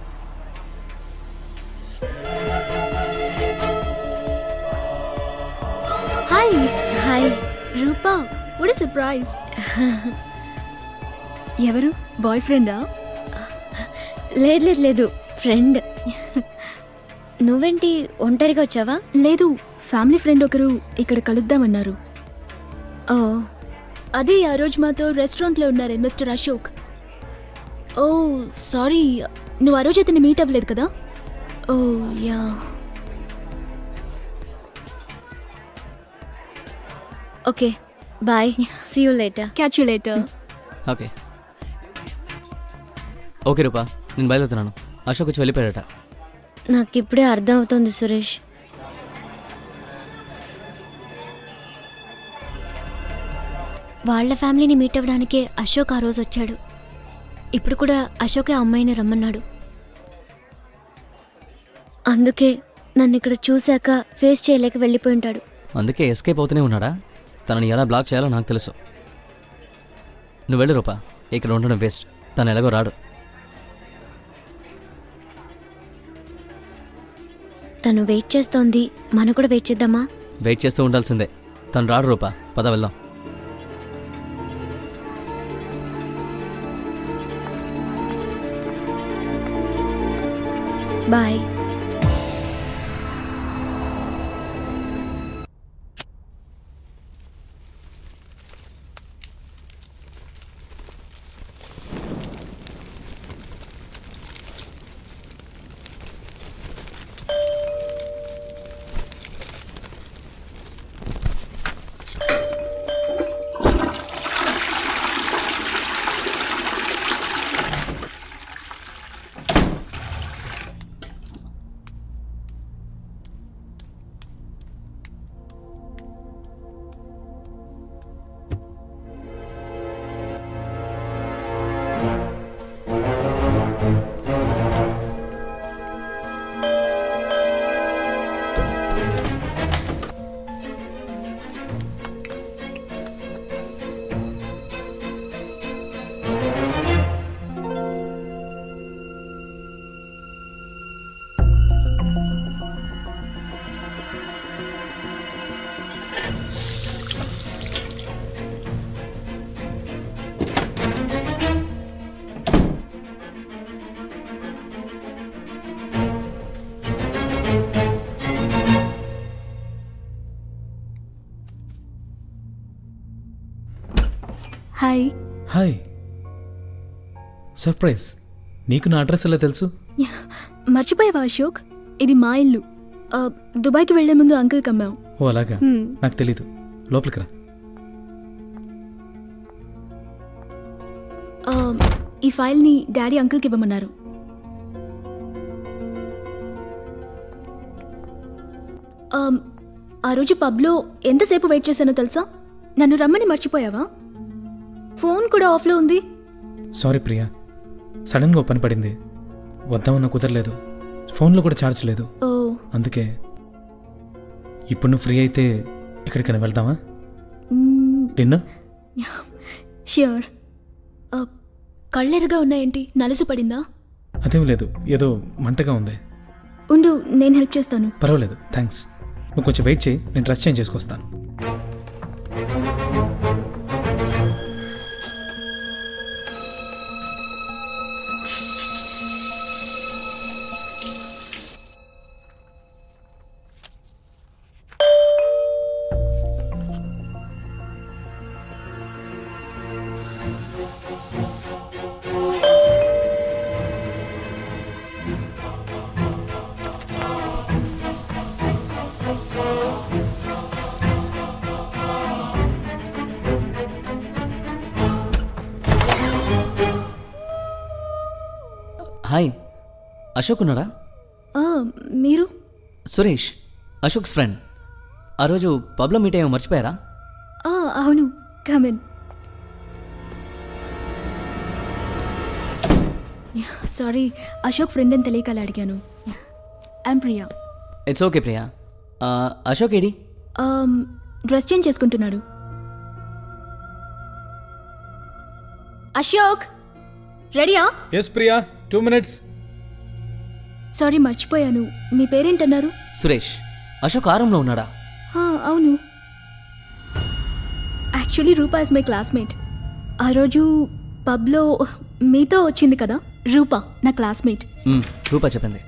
Hi. Hi Rupa, what a surprise. ఎవరు? బాయ్ ఫ్రెండా? లేదు లేదు లేదు, ఫ్రెండ్. నువ్వేంటి ఒంటరిగా వచ్చావా? లేదు, ఫ్యామిలీ ఫ్రెండ్ ఒకరు ఇక్కడ కలుద్దామన్నారు. ఓ, అదే ఆ రోజు మాతో రెస్టారెంట్లో ఉన్నారే మిస్టర్ అశోక్. ఓ సారీ, నువ్వు ఆ రోజు అతన్ని మీట్ అవ్వలేదు కదా. Oh yeah. Okay bye, see you later. Catch you later. Okay okay Rupa, నేను బయలుదేరుతున్నాను. అశోక్ వచ్చి వెళ్ళిపోయాడట. నాకు ఇప్పుడే అర్థం అవుతుంది సురేష్. వాళ్ళ ఫ్యామిలీని మీట్ అవ్వడానికే అశోక్ ఆ రోజు వచ్చాడు. ఇప్పుడు కూడా అశోకే ఆ అమ్మాయిని రమ్మన్నాడు. అందుకే నన్ను ఇక్కడ చూశాక ఫేస్ చేయలేక వెళ్ళిపోయి ఉంటాడు. అందుకే ఎస్కేప్ అవుతూనే ఉన్నాడా? తనని ఎలా బ్లాక్ చేయాలో నాకు తెలుసు. నువ్వు వెళ్ళు రూపా, ఇక్కడ ఉండడం వేస్ట్. తను ఎలాగో రాడు. తను వెయిట్ చేస్తోంది, మనం కూడా వెయిట్ చేద్దామా? వెయిట్ చేస్తూ ఉండాల్సిందే. తను రాడు రూపా, పద వెళ్దాం. బాయ్. హాయ్. హాయ్. సర్ప్రైజ్. నీకు నా అడ్రస్ ఎలా తెలుసు? మర్చిపోయావా అశోక్? ఇది మా ఇల్లు. దుబాయ్కి వెళ్లే ముందు అంకుల్ కమ్మాం. ఓ అలాగా, నాకు తెలీదు. లోపలికి రా. ఈ ఫైల్ని డాడీ అంకుల్కి ఇవ్వమన్నారు. ఆ రోజు పబ్లో ఎంతసేపు వెయిట్ చేశానో తెలుసా? నన్ను రమ్మని మర్చిపోయావా? ఫోన్ కూడా ఆఫ్లో ఉంది. సారీ ప్రియా, సడన్గా పని పడింది. వద్దామన్నా కుదరలేదు. ఫోన్లో కూడా ఛార్జ్ లేదు. ఓ అందుకే. ఇప్పుడు నువ్వు ఫ్రీ అయితే ఎక్కడికైనా వెళ్దామా? డిన్నర్? ష్యూర్. కళ్ళెరుగా ఉన్నాయేంటి? నలుసు పడిందా? అదేం లేదు, ఏదో మంటగా ఉంది. ఉండు, నేను హెల్ప్ చేస్తాను. పర్వాలేదు, థ్యాంక్స్. నువ్వు కొంచెం వెయిట్ చేయి, నేను డ్రెస్ చేంజ్ చేసుకొస్తాను. హాయ్, అశోక్ ఉన్నాడా? మీరు? సురేష్, అశోక్స్ ఫ్రెండ్. ఆ రోజు పబ్లో మీట్ అయ్యామో మర్చిపోయారా? అవును, కమిన్. సారీ, అశోక్ ఫ్రెండ్ అని తెలియక అలా అడిగాను. I'm Priya. It's okay Priya. Ashok AD? Dress change చేసుకుంటున్నాడు. అశోక్ రెడీయా? Yes Priya, 2 minutes. సారీ, మర్చిపోయాను. మీ పేరేంటన్నారు? సురేష్. అశోక్ ఆరంలో ఉన్నాడా? అవును. Actually Rupa is my classmate. ఆ రోజు పబ్లో మీతో వచ్చింది కదా, రూపా నా క్లాస్మేట్. రూపా చెప్పింది.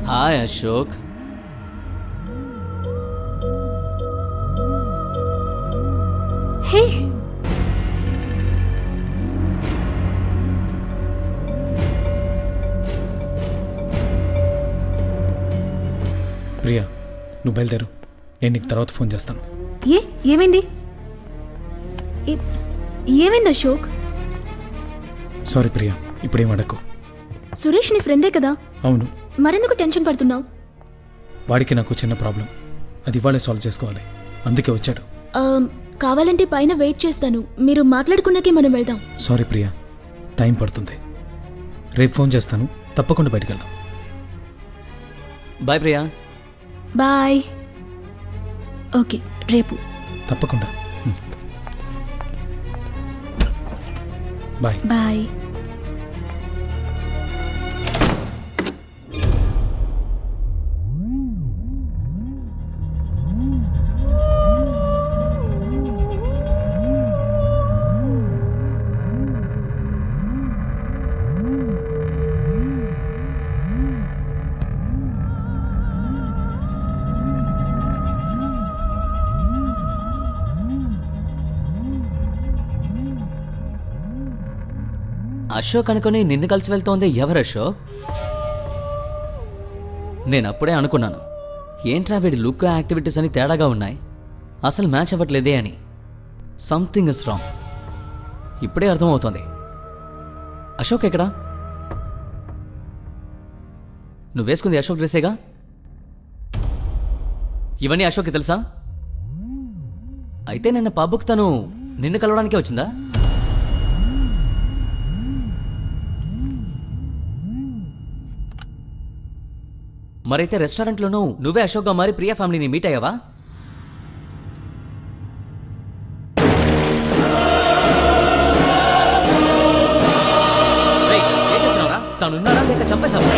హాయ్ అశోక్. హే, ప్రియా, నువ్వు బయలుదేరు. నేను నీకు తర్వాత ఫోన్ చేస్తాను. ఏమైంది? ఏమైంది అశోక్? సారీ ప్రియా, ఇప్పుడేం అడక్కు. సురేష్ నీ ఫ్రెండే కదా, అవును, మరెందుకు టెన్షన్ పడుతున్నావు? వాడికి నాకు చిన్న ప్రాబ్లం, అది ఇవాళే సాల్వ్ చేసుకోవాలి, అందుకే వచ్చాడు. కావాలంటే పైన వెయిట్ చేస్తాను, మీరు మాట్లాడుకున్నాకే మనం వెళ్దాం. సారీ ప్రియా, టైం పడుతుంది. రేపు ఫోన్ చేస్తాను, తప్పకుండా బయటికి వెళ్దాం. బాయ్ ప్రియా. బాయ్. ఓకే, రేపు తప్పకుండా. బాయ్. బాయ్. అశోక్ అనుకుని నిన్ను కలిసి వెళ్తోంది ఎవరు అశోక్? నేను అప్పుడే అనుకున్నాను, ఏంట్రా వీడి లుక్ యాక్టివిటీస్ అని తేడాగా ఉన్నాయి, అసలు మ్యాచ్ అవ్వట్లేదే అని. Something is wrong. ఇప్పుడే అర్థమవుతోంది. అశోక్ ఎక్కడా? నువ్వు వేసుకుంది అశోక్ డ్రెస్సేగా? ఇవన్నీ అశోక్కి తెలుసా? అయితే నిన్న పబ్బుకి తను నిన్ను కలవడానికే వచ్చిందా? మరైతే రెస్టారెంట్లోనూ నువ్వే అశోక్గా మారి ప్రియా ఫ్యామిలీని మీట్ అయ్యావా? ఏం చేస్తున్నావురా? తనున్నాడా లేక చంపేశావా?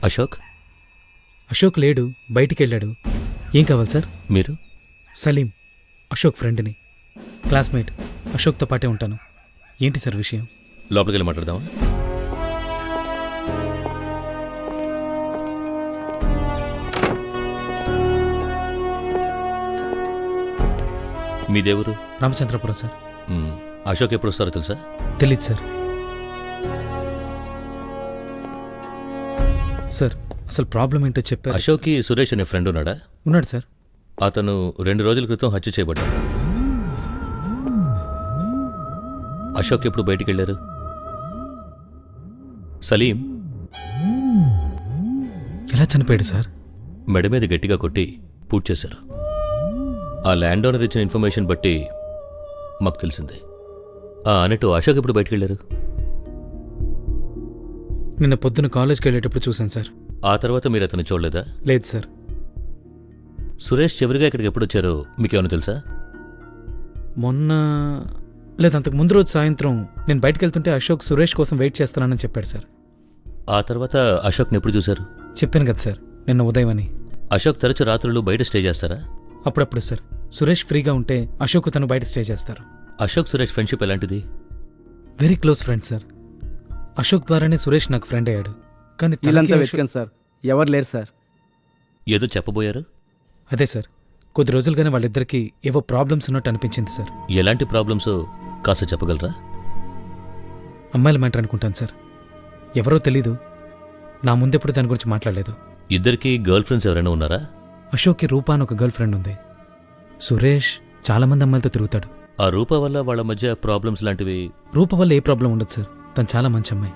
అశోక్? అశోక్ లేడు, బయటికి వెళ్ళాడు. ఏం కావాలి సార్? మీరు? సలీం, అశోక్ ఫ్రెండ్ని, క్లాస్మేట్. అశోక్తో పాటే ఉంటాను. ఏంటి సార్ విషయం? లోపలికి వెళ్ళి మాట్లాడదామా? మీ దేవురు? రామచంద్రపురం సార్. అశోక్ ఎప్పుడు వస్తారో తెలుసా? తెలీదు సార్. సార్ అసలు ప్రాబ్లం ఏంటో చెప్పారు. అశోక్కి సురేష్ అనే ఫ్రెండ్ ఉన్నాడా? ఉన్నాడు సార్. అతను 2 రోజుల క్రితం హత్య చేయబడ్డాడు. అశోక్ ఎప్పుడు బయటికి వెళ్ళారు? సలీం ఎలా చనిపోయాడు సార్? మెడ మీద గట్టిగా కొట్టి పూర్తి చేశారు. ఆ ల్యాండ్ ఓనర్ ఇచ్చిన ఇన్ఫర్మేషన్ బట్టి మాకు తెలిసింది. అన్నట్టు అశోక్ ఎప్పుడు బయటికి వెళ్ళారు? నిన్న పొద్దున కాలేజ్కి వెళ్ళేటప్పుడు చూశాను సార్. ఆ తర్వాత మీరు అతను చూడలేదా? లేదు సార్. సురేష్ చివరిగా ఇక్కడికి ఎప్పుడు వచ్చారో మీకేమైనా తెలుసా? మొన్న లేదు, అంతకు ముందు రోజు సాయంత్రం నేను బయటకు వెళ్తుంటే అశోక్ సురేష్ కోసం వెయిట్ చేస్తున్నానని చెప్పాడు సార్. ఆ తర్వాత అశోక్ని ఎప్పుడు చూశారు? చెప్పాను కదా సార్, నిన్న ఉదయం అని. అశోక్ తరచు రాత్రులు బయట స్టే చేస్తారా? అప్పుడప్పుడు సార్. సురేష్ ఫ్రీగా ఉంటే అశోక్ తను బయట స్టే చేస్తారు. అశోక్ సురేష్ ఫ్రెండ్షిప్ ఎలాంటిది? Very close friend sir. Ashok ద్వారానే సురేష్ నాకు ఫ్రెండ్ అయ్యాడు. కానీ వీళ్ళంతా వెతికాను సార్, ఎవరు లేరు సార్. ఏదో చెప్పబోయారు? అదే సార్, కొద్ది రోజులుగానే వాళ్ళిద్దరికీ ఏవో ప్రాబ్లమ్స్ ఉన్నట్టు అనిపించింది సార్. ఎలాంటి ప్రాబ్లమ్స్ కాస్త చెప్పగలరా? అమ్మాయిల మ్యాటర్ అనుకుంటాను సార్. ఎవరో తెలీదు, నా ముందెప్పుడు దాని గురించి మాట్లాడలేదు. ఇద్దరికి గర్ల్ ఫ్రెండ్స్ ఎవరైనా ఉన్నారా? అశోక్కి రూపా అని ఒక గర్ల్ ఫ్రెండ్ ఉంది. సురేష్ చాలామంది అమ్మాయిలతో తిరుగుతాడు. ఆ రూప వల్ల వాళ్ళ మధ్య ప్రాబ్లమ్స్ లాంటివి? రూప వల్ల ఏ ప్రాబ్లం ఉండదు సార్, తను చాలా మంచి అమ్మాయి.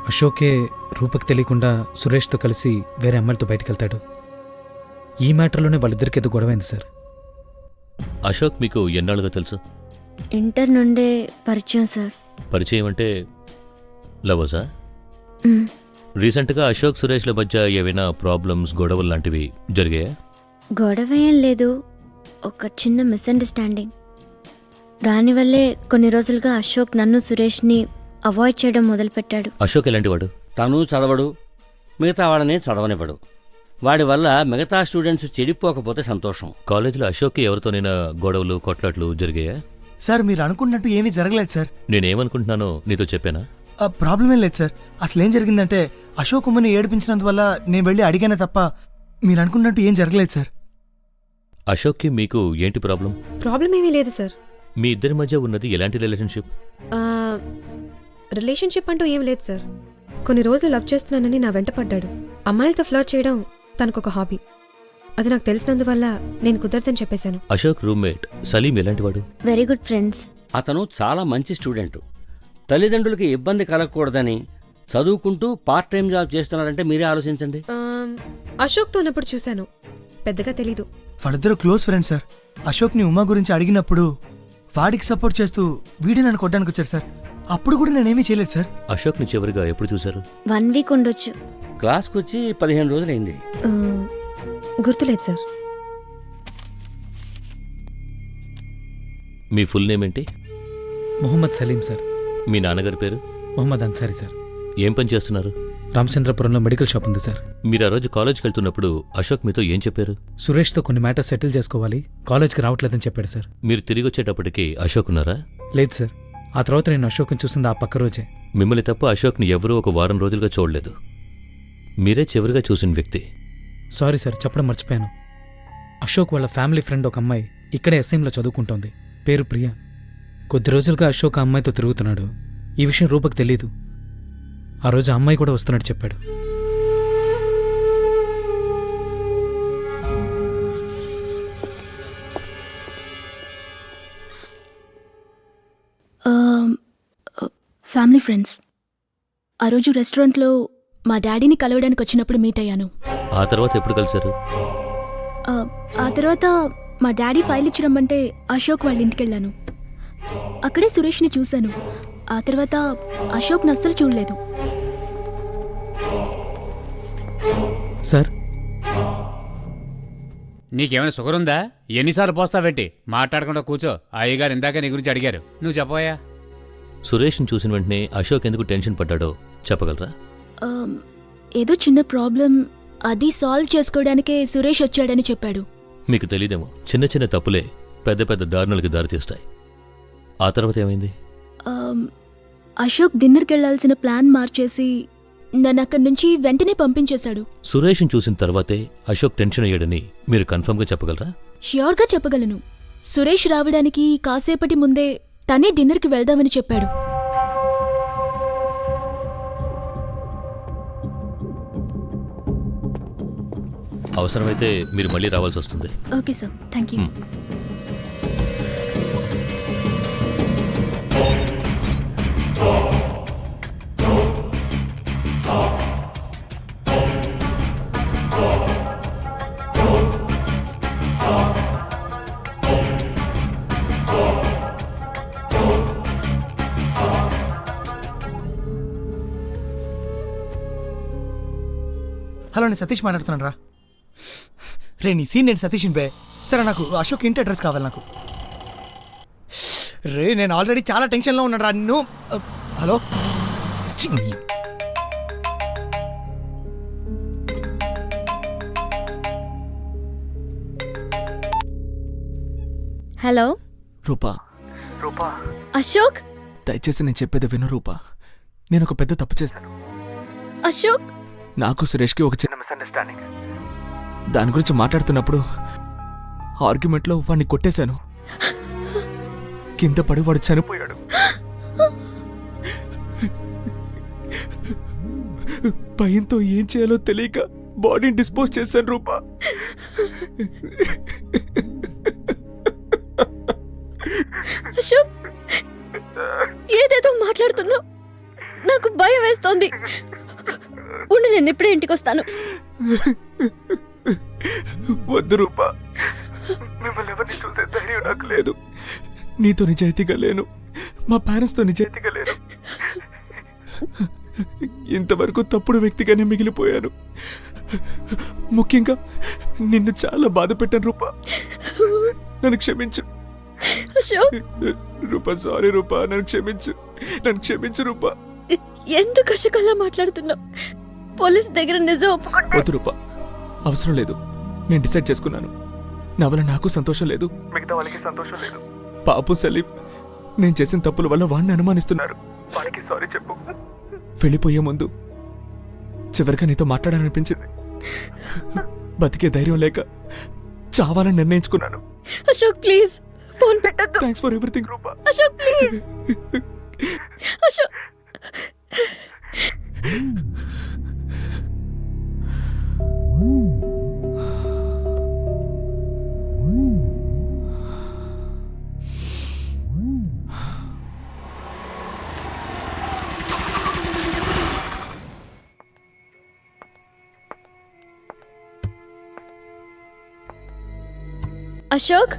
అశోకే రూపకి తెలియకుండా సురేష్తో కలిసి వేరే అమ్మాయిలతో బయటకు వెళ్తాడు. ఈ మ్యాటర్లోనే వాళ్ళిద్దరికి ఏదో గొడవైంది సార్. అశోక్ మీకు ఎన్నాళ్ళుగా తెలుసు? ఇంటర్ నుండే పరిచయం సార్. పరిచయం అంటే లవర్సా? రీసెంట్గా అశోక్ సురేష్ల మధ్య ఏవైనా ప్రాబ్లమ్స్, గొడవలు లాంటివి జరిగాయా? గొడవ ఏం లేదు, ఒక చిన్న మిస్అండర్స్టాండింగ్. దానివల్లే కొన్ని రోజులుగా అశోక్ నన్ను సురేష్ని అవాయిడ్ చేయడం మొదలుపెట్టాడు. అశోక్ ఎలాంటివాడు? తను చదవడు, మిగతా వాళ్ళని చదవనివ్వడు. వాడి వల్ల మిగతా స్టూడెంట్స్ చెడిపోకపోతే సంతోషం. కాలేజీలో అశోక్కి ఎవరితోనైనా గొడవలు, కొట్లాట్లు జరిగాయా? సార్ మీరు అనుకున్నట్టు ఏమీ జరగలేదు సార్. నేనేమనుకుంటున్నానో నీతో చెప్పానా? ప్రాబ్లం ఏం లేదు సార్. అసలు ఏం జరిగిందంటే అశోక్ ఉమ్మని ఏడిపించినందువల్ల నేను వెళ్ళి అడిగానే తప్ప మీరు అనుకున్నట్టు ఏం జరగలేదు సార్. అశోక్కి మీకు ఏంటి ప్రాబ్లం? ప్రాబ్లం ఏమీ లేదు సార్. మీ ఇద్దరి మధ్య ఉన్నది ఎలాంటి రిలేషన్షిప్? రిలేషన్షిప్ అంటూ ఏం లేదు సార్. కొన్ని రోజులు లవ్ చేస్తున్నానని నా వెంట పడ్డాడు. అమ్మాయిలతో ఫ్లర్ట్ చేయడం తనకొక హాబీ. అది నాకు తెలిసినందువల్ల నేను కుదరదని చెప్పేశాను. అశోక్ రూమ్మేట్ సలీం ఎలాంటివాడు? Very good friends. అతను చాలా మంచి స్టూడెంట్. తల్లిదండ్రులకి ఇబ్బంది కలగకూడదని చదువుకుంటూ పార్ట్ టైం జాబ్ చేస్తున్నాడంటే మీరే ఆలోచించండి. అశోక్తో ఉన్నప్పుడు చూశాను, పెద్దగా తెలీదు. వాళ్ళిద్దరూ క్లోజ్ ఫ్రెండ్స్ సార్. అశోక్ని ఉమా గురించి అడిగినప్పుడు వాడికి సపోర్ట్ చేస్తూ వీడి నన్ను కొట్టడానికి వచ్చారు సార్. అప్పుడు కూడా నేనేమీ చేయలేదు సార్. అశోక్ని చివరిగా ఎప్పుడు చూశారు? 1 వీక్ ఉండొచ్చు. క్లాస్కి వచ్చి 15 రోజులైంది. గుర్తులేదు సార్. మీ ఫుల్ నేమ్ ఏంటి? మొహమ్మద్ సలీం సార్. మీ నాన్నగారి పేరు? మొహమ్మద్ అన్సారీ సార్. ఏం పని చేస్తున్నారు? రామచంద్రపురంలో మెడికల్ షాప్ ఉంది సార్. మీరు ఆ రోజు కాలేజ్కి వెళ్తున్నప్పుడు అశోక్ మీతో ఏం చెప్పారు? సురేష్తో కొన్ని మ్యాటర్ సెటిల్ చేసుకోవాలి, కాలేజ్కి రావట్లేదని చెప్పాడు సార్. మీరు తిరిగి వచ్చేటప్పటికి అశోక్ ఉన్నారా? లేదు సార్. ఆ తర్వాత నేను అశోక్ని చూసింది ఆ పక్క రోజే. మిమ్మల్ని తప్ప అశోక్ని ఎవరూ ఒక వారం రోజులుగా చూడలేదు. మీరే చివరిగా చూసిన వ్యక్తి. సారీ సార్, చెప్పడం మర్చిపోయాను. అశోక్ వాళ్ళ ఫ్యామిలీ ఫ్రెండ్ ఒక అమ్మాయి ఇక్కడే ఎస్ఐంలో చదువుకుంటోంది, పేరు ప్రియా. కొద్ది రోజులుగా అశోక్ ఆ అమ్మాయితో తిరుగుతున్నాడు. ఈ విషయం రూపకు తెలీదు. ఆ రోజు ఆ అమ్మాయి కూడా వస్తున్నట్టు చెప్పాడు. Family friends. ఆ రోజు రెస్టారెంట్లో మా డాడీని కలవడానికి వచ్చినప్పుడు మీట్ అయ్యాను. ఆ తర్వాత ఎప్పుడు కలిశారు? ఆ తర్వాత మా డాడీ ఫైల్ ఇచ్చి రమ్మంటే అశోక్ వాళ్ళ ఇంటికి వెళ్ళాను. అక్కడే సురేష్ని చూశాను. ఆ తర్వాత అశోక్ని అస్సలు చూడలేదు. సార్, నీకేమైనా షుగర్ ఉందా? ఎన్నిసార్లు పోస్తావేంటి? మాట్లాడకుండా కూర్చో. అయ్యగారు ఇందాక నీ గురించి అడిగారు, నువ్వు చెప్పబోయా. సురేష్ని చూసిన వెంటనే అశోక్ ఎందుకు టెన్షన్ పడ్డాడో చెప్పగలరా? ఏదో చిన్న ప్రాబ్లం, అది సాల్వ్ చేసుకోవడానికే సురేష్ వచ్చాడని చెప్పాడు. మీకు తెలీదేమో, చిన్న చిన్న తప్పులే పెద్ద పెద్ద దారుణాలకి దారితీస్తాయి. ఆ తర్వాత ఏమైంది? అశోక్ డిన్నర్కి వెళ్లాల్సిన ప్లాన్ మార్చేసి నన్ను అక్కడి నుంచి వెంటనే పంపించేశాడు. సురేష్ని చూసిన తర్వాతే అశోక్ టెన్షన్ అయ్యాడని మీరు కన్ఫర్మ్గా చెప్పగలరా? ష్యూర్గా చెప్పగలను. సురేష్ రావడానికి కాసేపటి ముందే తనే డిన్నర్కి వెళ్దామని చెప్పాడు. అవసరమైతే మీరు మళ్ళీ రావాల్సి వస్తుంది. Okay sir, thank you. Hello, నేను సతీష్ మాట్లాడుతున్నాను రా. రే నీ సీన్ నేను సతీష్ బే. సరే నాకు అశోక్ ఇంటి అడ్రస్ కావాలి నాకు. రే నేను ఆల్రెడీ చాలా టెన్షన్లో ఉన్నాడు రా నిన్ను. హలో హలో రూపా, అశోక్. దయచేసి నేను చెప్పేది విను రూపా. నేను ఒక పెద్ద తప్పు చేశాను. అశోక్, నాకు సురేష్కి ఒక చిన్న మిస్అండర్స్టాండింగ్. దాని గురించి మాట్లాడుతున్నప్పుడు ఆర్గ్యుమెంట్లో వాడిని కొట్టేశాను. కింద పడి వాడు చనిపోయాడు. భయంతో ఏం చేయాలో తెలియక బాడీని డిస్పోజ్ చేశాను రూపా. అశోక్, ఏదేదో మాట్లాడుతున్నావు. నాకు భయం వేస్తోంది. ఉండి నేను ఇప్పుడే ఇంటికి వస్తాను. వద్దు రూపా, మిమ్మల్ని ఎవరిని చూసే ధైర్యం నాకు లేదు. నీతో నిజాయితీగా లేను, మా పేరెంట్స్తో నిజాయితీగా లేను. ఇంతవరకు తప్పుడు వ్యక్తిగానే మిగిలిపోయాను. ముఖ్యంగా నిన్ను చాలా బాధ పెట్టాను రూపా. నన్ను క్షమించు అశోక్. రూపా, సారీ రూపా, నన్ను క్షమించు. నన్ను క్షమించు రూపా. ఎందుకు అశోక్ అలా మాట్లాడుతున్నావు? పోలీస్ దగ్గర నిజం ఒప్పుకుంటా. వద్దు రూపా, అవసరం లేదు. నేను డిసైడ్ చేసుకున్నాను. నా వల్ల నాకు సంతోషం లేదు, మిగతా వాళ్ళకి సంతోషం లేదు. పాపం సలీం, నేను చేసిన తప్పుల వల్ల వాడిని అనుమానిస్తున్నారు. వాడికి సారీ చెప్పు. వెళ్ళిపోయే ముందు చివరిగా నీతో మాట్లాడాలనిపించింది. బతికే ధైర్యం లేక చావాలని నిర్ణయించుకున్నాను. అశోక్ ప్లీజ్ ఫోన్ పెట్టొద్దు. Thanks for everything Rupa. Ashok please. Ashok. Ashok,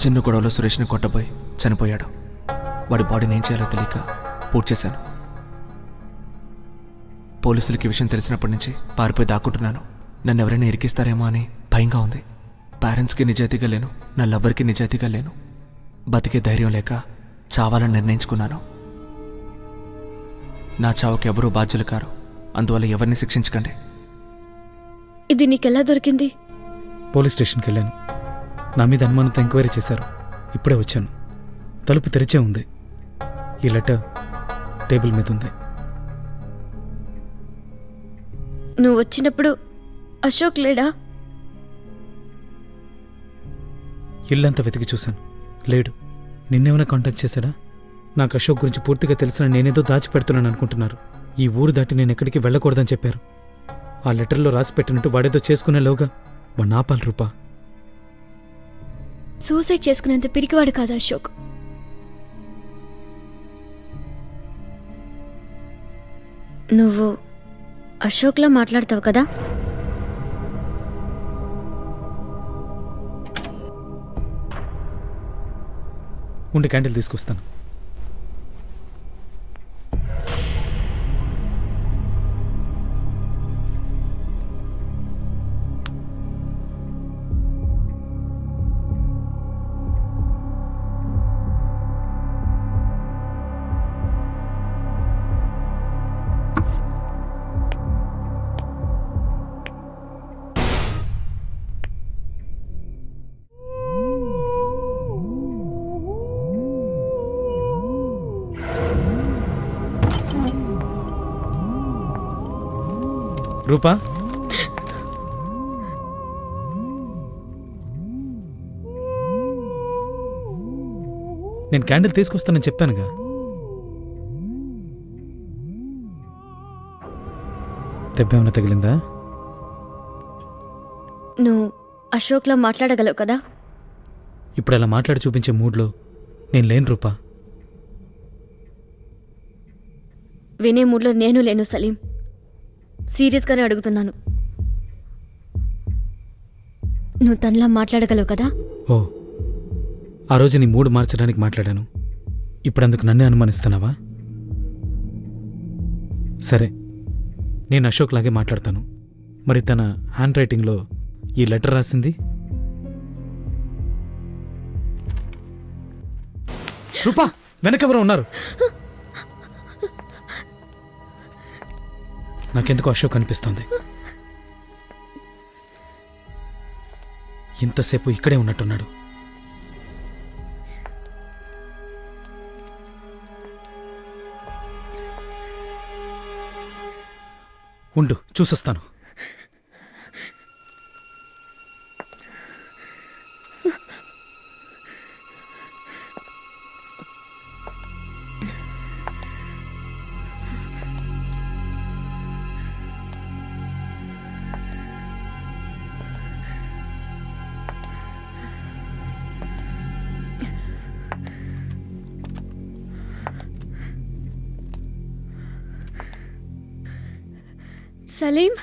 చిన్న గొడవలో సురేష్ని కొట్టబోయి చనిపోయాడు. వాడి బాడీని ఏం చేయాలో తెలియక పూర్తి చేశాను. పోలీసులకి విషయం తెలిసినప్పటి నుంచి పారిపోయి దాక్కుంటున్నాను. నన్ను ఎవరైనా ఇరికిస్తారేమో అని భయంగా ఉంది. పేరెంట్స్కి నిజాయితీగా లేను, నా లవ్వర్కి నిజాయితీగా లేను. బతికే ధైర్యం లేక చావాలని నిర్ణయించుకున్నాను. నా చావుకి ఎవరూ బాధ్యులు కారు. అందువల్ల ఎవరిని శిక్షించకండి. ఇది నీకెలా దొరికింది? పోలీస్ స్టేషన్కి వెళ్ళాను. నా మీద అనుమానంతో ఎంక్వైరీ చేశారు. ఇప్పుడే వచ్చాను. తలుపు తెరిచే ఉంది. ఈ లెటర్ టేబుల్ మీద ఉంది. నువ్వు వచ్చినప్పుడు అశోక్ లేడా? ఇల్లంతా వెతికి చూశాను, లేడు. నిన్నేమైనా కాంటాక్ట్ చేశాడా? నాకు అశోక్ గురించి పూర్తిగా తెలిసిన నేనేదో దాచిపెడుతున్నాను అనుకుంటున్నారు. ఈ ఊరు దాటి నేను ఎక్కడికి వెళ్ళకూడదని చెప్పారు. ఆ లెటర్లో రాసి పెట్టినట్టు వాడేదో చేసుకునేలోగా వాడిని ఆపాలి రూపా. సూసైడ్ చేసుకునేంత పిరికివాడు కాదు అశోక్. నువ్వు అశోక్లా మాట్లాడతావు కదా? ఉండి క్యాండిల్ తీసుకొస్తాను. రూపా నేను క్యాండిల్ తీసుకొస్తానని చెప్పానుగా. దెబ్బేమైనా తగిలిందా? నువ్వు అశోక్లా మాట్లాడగలవు కదా? ఇప్పుడు అలా మాట్లాడి చూపించే మూడ్లో నేను లేను రూపా. వినే మూడ్లో నేను లేను సలీం. సీరియస్గానే అడుగుతున్నాను. నువ్వు తనలా మాట్లాడగలవు కదా? ఓ, ఆ రోజు నీ మూడు మార్చడానికి మాట్లాడాను. ఇప్పుడు అందుకు నన్నే అనుమానిస్తున్నావా? సరే, నేను అశోక్ లాగే మాట్లాడతాను. మరి తన హ్యాండ్ రైటింగ్లో ఈ లెటర్ రాసింది? రూపా, వెనకెవరో ఉన్నారు. నాకెందుకు అశోక్ అనిపిస్తోంది. ఇంతసేపు ఇక్కడే ఉన్నట్టున్నాడు. ఉండు, చూసొస్తాను. సలీం,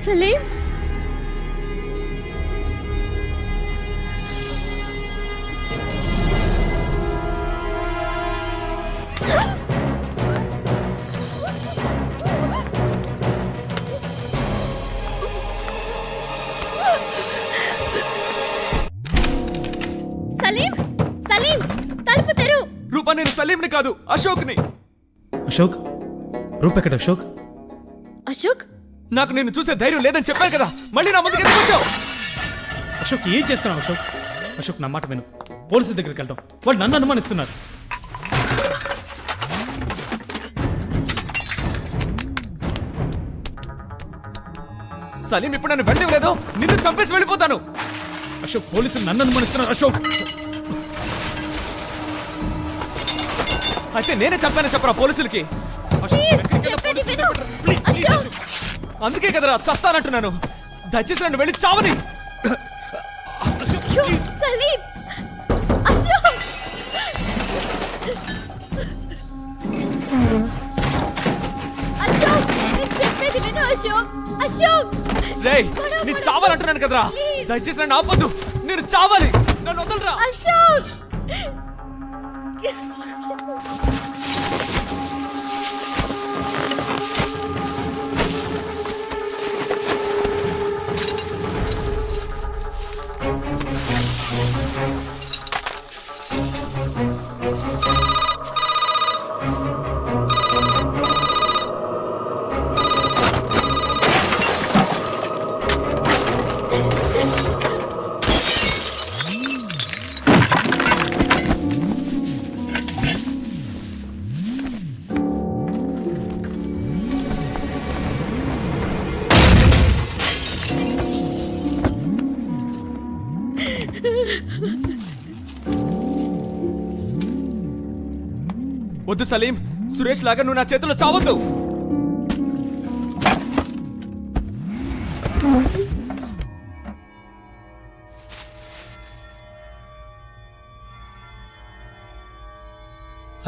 సలీం, సలీం, సలీం, తలుపు తెరు. రూపా, నేను సలీంని కాదు, అశోక్ని. అశోక్? రూపెక్కడ అశోక్? అశోక్, నాకు నేను చూసే ధైర్యం లేదని చెప్పాను కదా, మళ్ళీ నా ముందుకు ఎందుకు వచ్చావు? అశోక్, ఏం చేస్తున్నావు అశోక్? అశోక్, నా మాట విను. పోలీసు దగ్గరికి వెళ్తాం. వాళ్ళు నన్ను అనుమానిస్తున్నారు. సలీం ఇప్పుడు నన్ను వెళ్ళలేదు, నిన్ను చంపేసి వెళ్ళిపోతాను. అశోక్, పోలీసులు నన్ను అనుమానిస్తున్నారు. అశోక్, అయితే నేనే చంపానని చెప్పరా పోలీసులకి? చెప్పేది విను. అశోక్, అందుకే కదరా చస్తానంటున్నాను. దయచేసి నన్ను వెళ్ళి చావని. సలీం, అశోక్, అశోక్, నేను చెప్పేది విను. అశోక్, అశోక్, రేయ్, నీ చావాలంటున్నాను కదరా. దయచేసి నన్ను ఆపొద్దు, నేను చావాలి. నన్ను వదలరా. అశోక్. వద్దు సలీం, సురేష్ లాగా నువ్వు నా చేతిలో చావద్దు.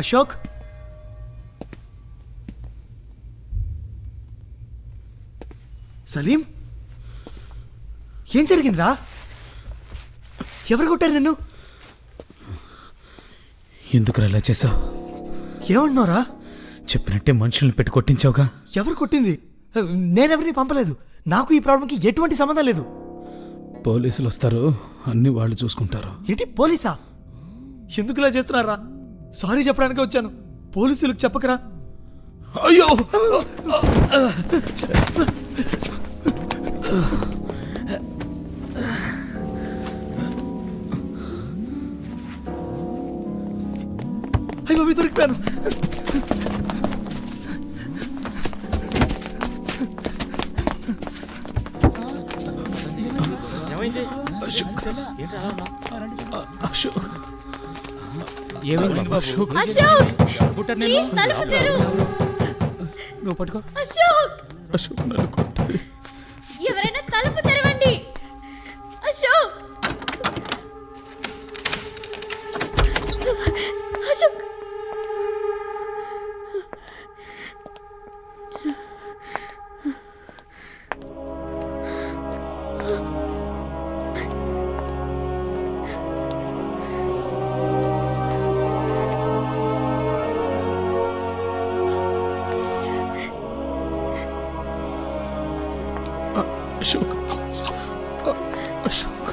అశోక్, సలీం, ఏం జరిగిందిరా? ఎవరు కొట్టారు నిన్ను? ఎందుకు ఇలా చేసావు? ఏమంటున్నారా? చెప్పినట్టే మనుషుల్ని పెట్టి కొట్టించావుగా. ఎవరు కొట్టింది? నేనెవరిని పంపలేదు. నాకు ఈ ప్రాబ్లంకి ఎటువంటి సంబంధం లేదు. పోలీసులు వస్తారు, అన్ని వాళ్ళు చూసుకుంటారు. ఏంటి పోలీసా? ఎందుకు ఇలా చేస్తున్నారా? సారీ చెప్పడానికి వచ్చాను, పోలీసులకు చెప్పకరా. అయ్యో అయ్యో బాబీ దొరికిపోయాను. నువ్వు పట్టుకో. ఎవరైనా తలుపు తెరవండి. అశోక్ అశోక్ అశోక్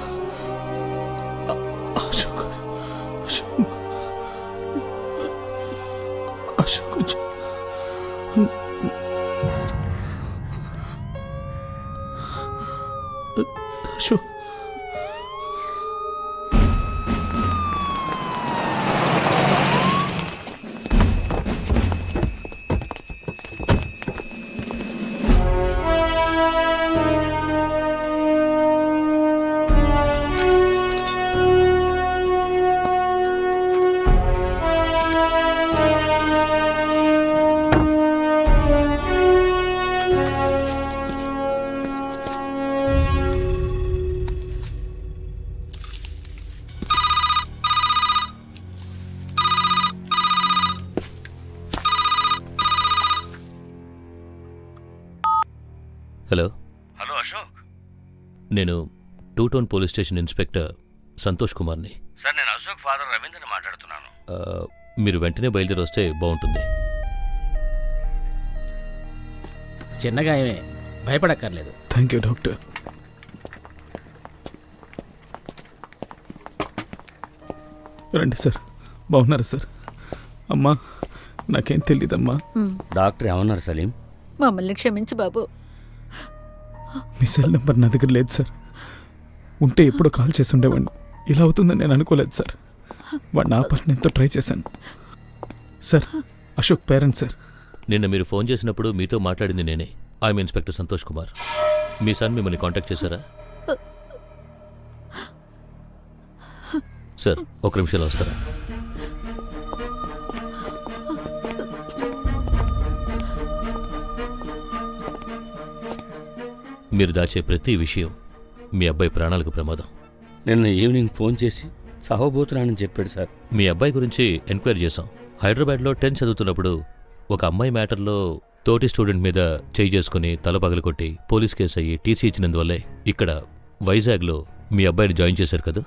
అశోక్ అశోక్ అశోక్ అశోక్ అశోక్ హలో. హలో అశోక్. నేను 2 town police station inspector Santosh కుమార్ని. సార్ నేను అశోక్ ఫాదర్ రవీంద్రని మాట్లాడుతున్నాను. మీరు వెంటనే బయలుదేరి వస్తే బాగుంటుంది. చిన్నగాయమే, భయపడక్కర్లేదు. Thank you doctor. రండి సార్. బాగున్నారా సార్? అమ్మా నాకేం తెలియదమ్మా. డాక్టర్ ఏమన్నారు సలీం? మమ్మల్ని క్షమించు బాబు. మీ సెల్ నెంబర్ నా దగ్గర లేదు సార్. ఉంటే ఎప్పుడో కాల్ చేసి ఉండేవాడిని. ఇలా అవుతుందని నేను అనుకోలేదు సార్. వాడిని ఆపాలని ఎంతో ట్రై చేశాను సార్. Ashok parents sir. నిన్న మీరు ఫోన్ చేసినప్పుడు మీతో మాట్లాడింది నేనే. I'm inspector Santosh Kumar. మీ సన్ మిమ్మల్ని కాంటాక్ట్ చేశారా? సార్ ఒక నిమిషంలో వస్తారా? మీరు దాచే ప్రతి విషయం మీ అబ్బాయి ప్రాణాలకు ప్రమాదం. నిన్న ఈవినింగ్ ఫోన్ చేసి సహోబోతున్నానని చెప్పాడు సార్. మీ అబ్బాయి గురించి ఎంక్వైరీ చేశాం. హైదరాబాద్లో 10th చదువుతున్నప్పుడు ఒక అమ్మాయి మ్యాటర్లో తోటి స్టూడెంట్ మీద చేయి చేసుకుని తల పగలకొట్టి పోలీస్ కేసు అయ్యి టీసీ ఇచ్చినందువల్లే ఇక్కడ వైజాగ్లో మీ అబ్బాయిని జాయిన్ చేశారు కదా?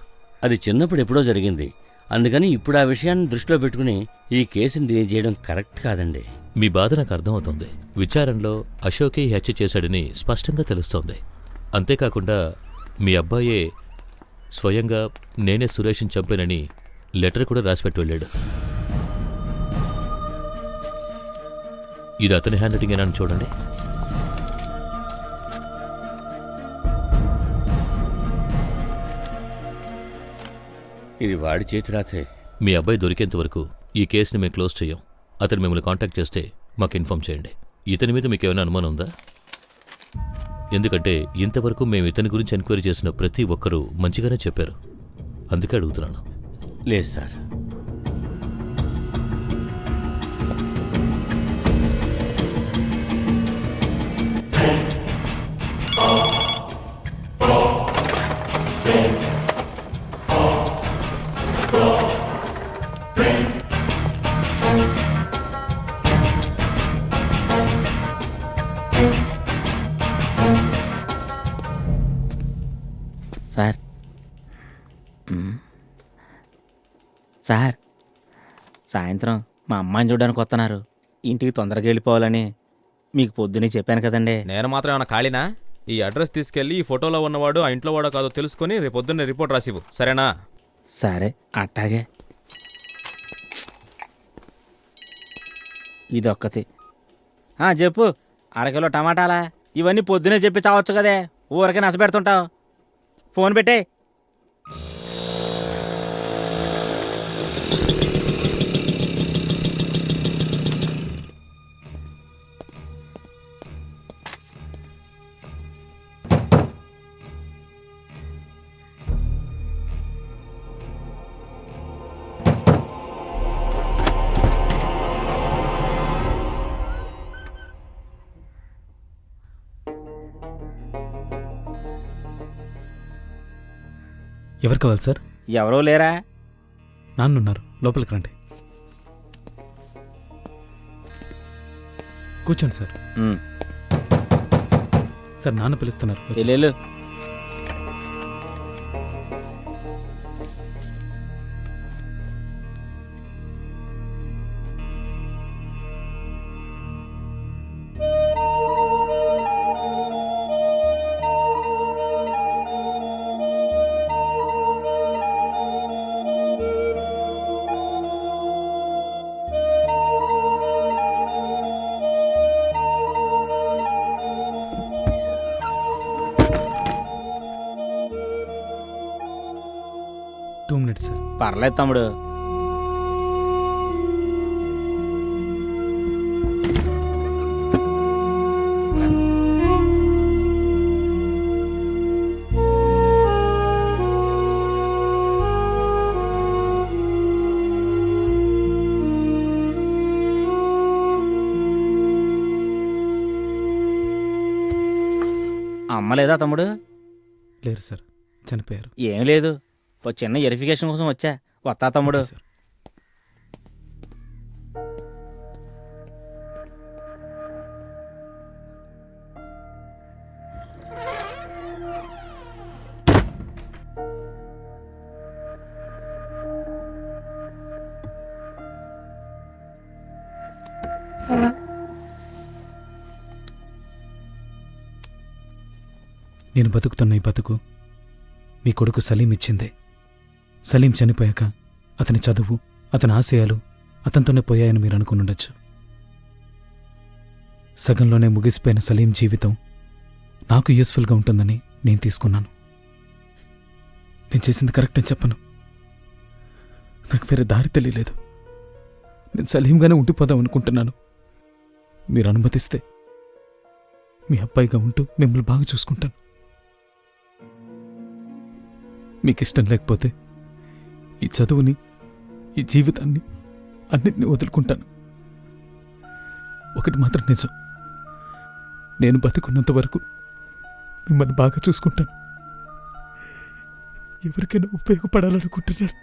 అది చిన్నప్పుడు ఎప్పుడో జరిగింది. అందుకని ఇప్పుడు ఆ విషయాన్ని దృష్టిలో పెట్టుకుని ఈ కేసుని డీల్ చేయడం కరెక్ట్ కాదండి. మీ బాధ నాకు అర్థమవుతోంది. విచారణలో అశోకే ఈ హత్య చేశాడని స్పష్టంగా తెలుస్తోంది. అంతేకాకుండా మీ అబ్బాయే స్వయంగా నేనే సురేష్ని చంపానని లెటర్ కూడా రాసిపెట్టి వెళ్ళాడు. ఇది అతని హ్యాండ్ రైటింగ్ అని చూడండి. ఇది వాడి చేతి రాతే. మీ అబ్బాయి దొరికేంత వరకు ఈ కేసుని మేము క్లోజ్ చేయం. అతను మిమ్మల్ని కాంటాక్ట్ చేస్తే మాకు ఇన్ఫార్మ్ చేయండి. ఇతని మీద మీకు ఏమైనా అనుమానం ఉందా? ఎందుకంటే ఇంతవరకు మేము ఇతని గురించి ఎంక్వైరీ చేసిన ప్రతి ఒక్కరూ మంచిగానే చెప్పారు. అందుకే అడుగుతున్నాను. లేదు సార్. సార్ సార్ సాయంత్రం మా అమ్మాయిని చూడడానికి వస్తున్నారు. ఇంటికి తొందరగా వెళ్ళిపోవాలని మీకు పొద్దునే చెప్పాను కదండి. నేను మాత్రం ఏమైనా ఖాళీనా? ఈ అడ్రస్ తీసుకెళ్ళి ఈ ఫోటోలో ఉన్నవాడు ఆ ఇంట్లో వాడో కాదో తెలుసుకొని రేపు పొద్దున్నే రిపోర్ట్ రాసివ్వు, సరేనా? సరే అట్టాగే. ఇదొక్కటి. చెప్పు. అరకిలో టమాటాలా? ఇవన్నీ పొద్దునే చెప్పి చావచ్చు కదే, ఊరికే నసపెడుతుంటావు. ఫోన్ పెట్టే. ఎవరు కావాలి సార్? ఎవరో లేరా? నాన్నున్నారు, లోపలికి రండి. కూర్చోండి సార్. సార్ నాన్న పిలుస్తున్నారు. వెళ్ళు. సార్. పర్లేదు తమ్ముడు. అమ్మ లేదా తమ్ముడు? లేరు సార్, చనిపోయారు. ఏం లేదు, ఓ చిన్న వెరిఫికేషన్ కోసం వచ్చా. వస్తా తమ్ముడు. నేను బతుకుతున్న ఈ బతుకు మీ కొడుకు సలీం ఇచ్చిందే. సలీం చనిపోయాక అతని చదువు, అతని ఆశయాలు అతనితోనే పోయాయని మీరు అనుకునుండొచ్చు. సగంలోనే ముగిసిపోయిన సలీం జీవితం నాకు యూస్ఫుల్గా ఉంటుందని నేను తీసుకున్నాను. నేను చేసింది కరెక్ట్ అని చెప్పను, నాకు వేరే దారి తెలియలేదు. నేను సలీంగానే ఉండిపోదాం అనుకుంటున్నాను. మీరు అనుమతిస్తే మీ అబ్బాయిగా ఉంటూ మిమ్మల్ని బాగా చూసుకుంటాను. మీకు ఇష్టం లేకపోతే ఈ చదువుని, ఈ జీవితాన్ని, అన్నిటినీ వదులుకుంటాను. ఒకటి మాత్రం నిజం, నేను బతికున్నంత వరకు మిమ్మల్ని బాగా చూసుకుంటాను. ఎవరికైనా ఉపయోగపడాలనుకుంటున్నాను.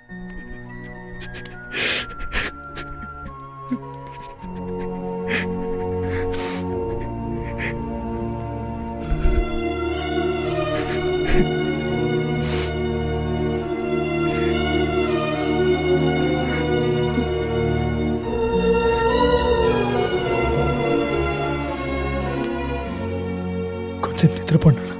కొంచెం నిద్రపోండి.